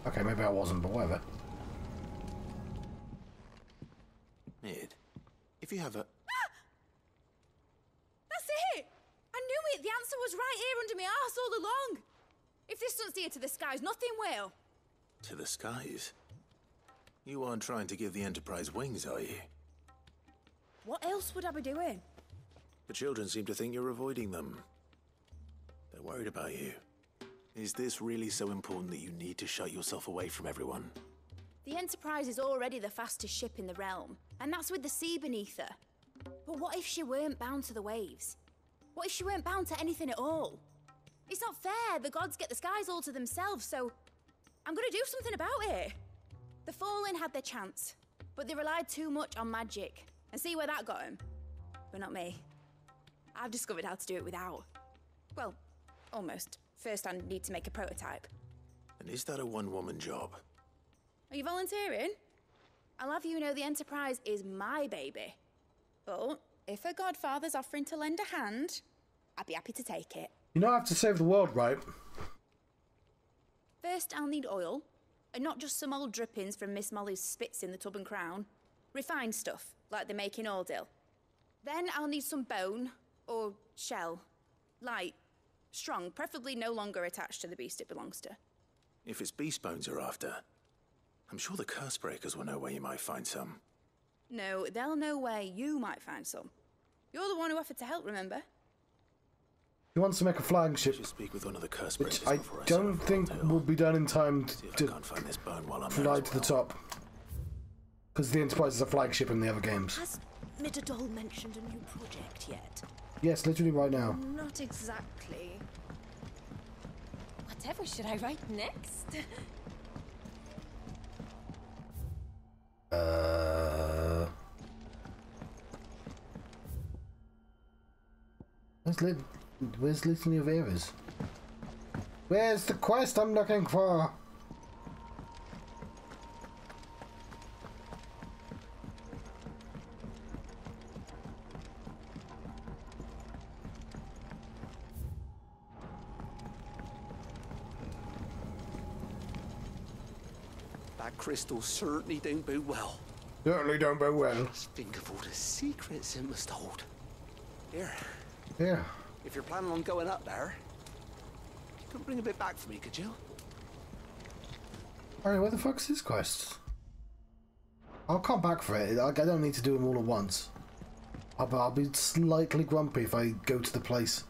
Okay, maybe I wasn't, but whatever. Mid, if you have a... That's it! I knew it! The answer was right here under my arse all along! If this doesn't steer to the skies, nothing will! To the skies? You aren't trying to give the Enterprise wings, are you? What else would I be doing? The children seem to think you're avoiding them. They're worried about you. Is this really so important that you need to shut yourself away from everyone? The Enterprise is already the fastest ship in the realm, and that's with the sea beneath her. But what if she weren't bound to the waves? What if she weren't bound to anything at all? It's not fair. The gods get the skies all to themselves, so I'm gonna do something about it. The Fallen had their chance, but they relied too much on magic. And see where that got them? But not me. I've discovered how to do it without. Well, almost. First, I need to make a prototype. And is that a one-woman job? Are you volunteering? I'll have you know the Enterprise is my baby. But if a godfather's offering to lend a hand, I'd be happy to take it. You know I have to save the world, right? First, I'll need oil, and not just some old drippings from Miss Molly's spits in the Tub and Crown. Refined stuff, like they make in Ordil. Then I'll need some bone, or shell. Light, strong, preferably no longer attached to the beast it belongs to. If it's beast bones you're after, I'm sure the curse breakers will know where you might find some. No, they'll know where you might find some. You're the one who offered to help, remember? He wants to make a flying ship, Should speak with one of the curse which breakers I don't think will be done in time to find this bone while I'm fly to the top. Because the Enterprise is a flagship in the other games. Has Mididol mentioned a new project yet? Yes, literally right now. Not exactly. Whatever should I write next? Where's Litany of Eras? Where's the quest I'm looking for? That crystal certainly don't bode well. Certainly don't bode well. Just think of all the secrets it must hold. Here. Yeah. If you're planning on going up there, you could bring a bit back for me, could you? Alright, where the fuck's this quest? I'll come back for it. I don't need to do them all at once. I'll be slightly grumpy if I go to the place.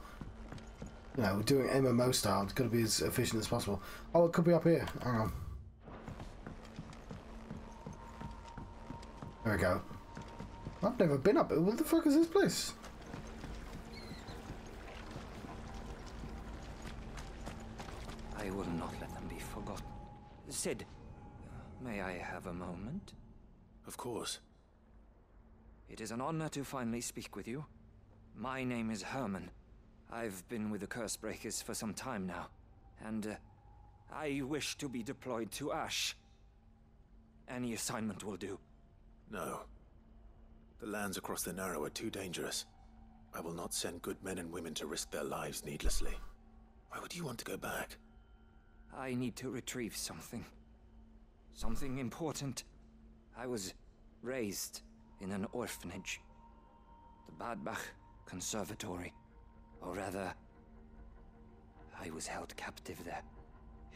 You know, doing MMO style. It's got to be as efficient as possible. Oh, it could be up here. Hang on. There we go. I've never been up. What the fuck is this place? I will not let them be forgotten. Sid, may I have a moment? Of course. It is an honor to finally speak with you. My name is Herman. I've been with the Cursebreakers for some time now, and I wish to be deployed to Ash. Any assignment will do. No. The lands across the Narrow are too dangerous. I will not send good men and women to risk their lives needlessly. Why would you want to go back? I need to retrieve something. Something important. I was raised in an orphanage. The Badbach Conservatory. Or rather, I was held captive there.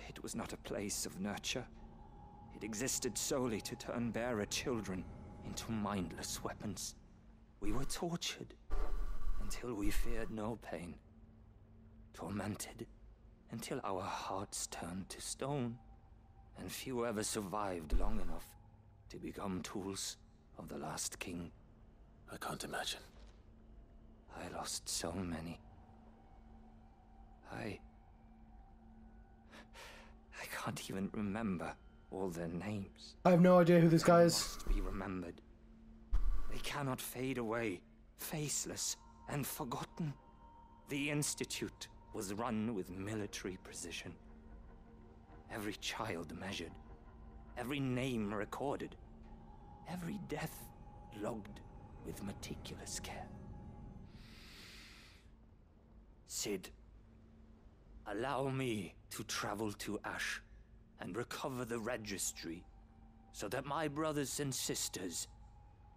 It was not a place of nurture. It existed solely to turn bearer children into mindless weapons. We were tortured until we feared no pain. Tormented until our hearts turned to stone. And few ever survived long enough to become tools of the last king. I can't imagine. I lost so many. I can't even remember all their names. I have no idea who this guy is. Must be remembered. They cannot fade away, faceless and forgotten. The Institute was run with military precision. Every child measured, every name recorded, every death logged with meticulous care. Sid, allow me to travel to Ash and recover the registry so that my brothers and sisters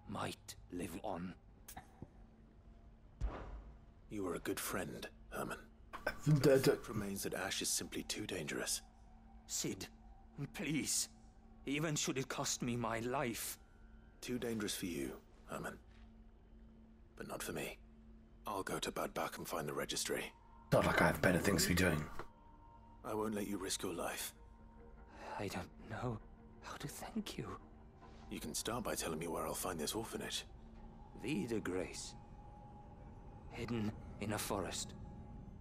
might live on. You were a good friend, Herman. The fact remains that Ash is simply too dangerous. Sid, please. Even should it cost me my life. Too dangerous for you, Herman. But not for me. I'll go to Badbach and find the registry. Not like I have better things to be doing. I won't let you risk your life. I don't know how to thank you. You can start by telling me where I'll find this orphanage. Vida Grace. Hidden in a forest,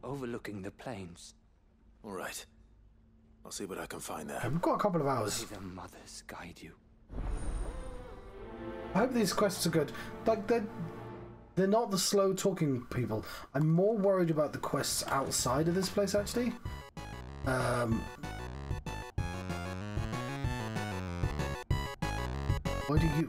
overlooking the plains. All right. I'll see what I can find there. We've got a couple of hours. May the mothers guide you. I hope these quests are good. Like, they're not the slow talking people. I'm more worried about the quests outside of this place, actually. Why do you...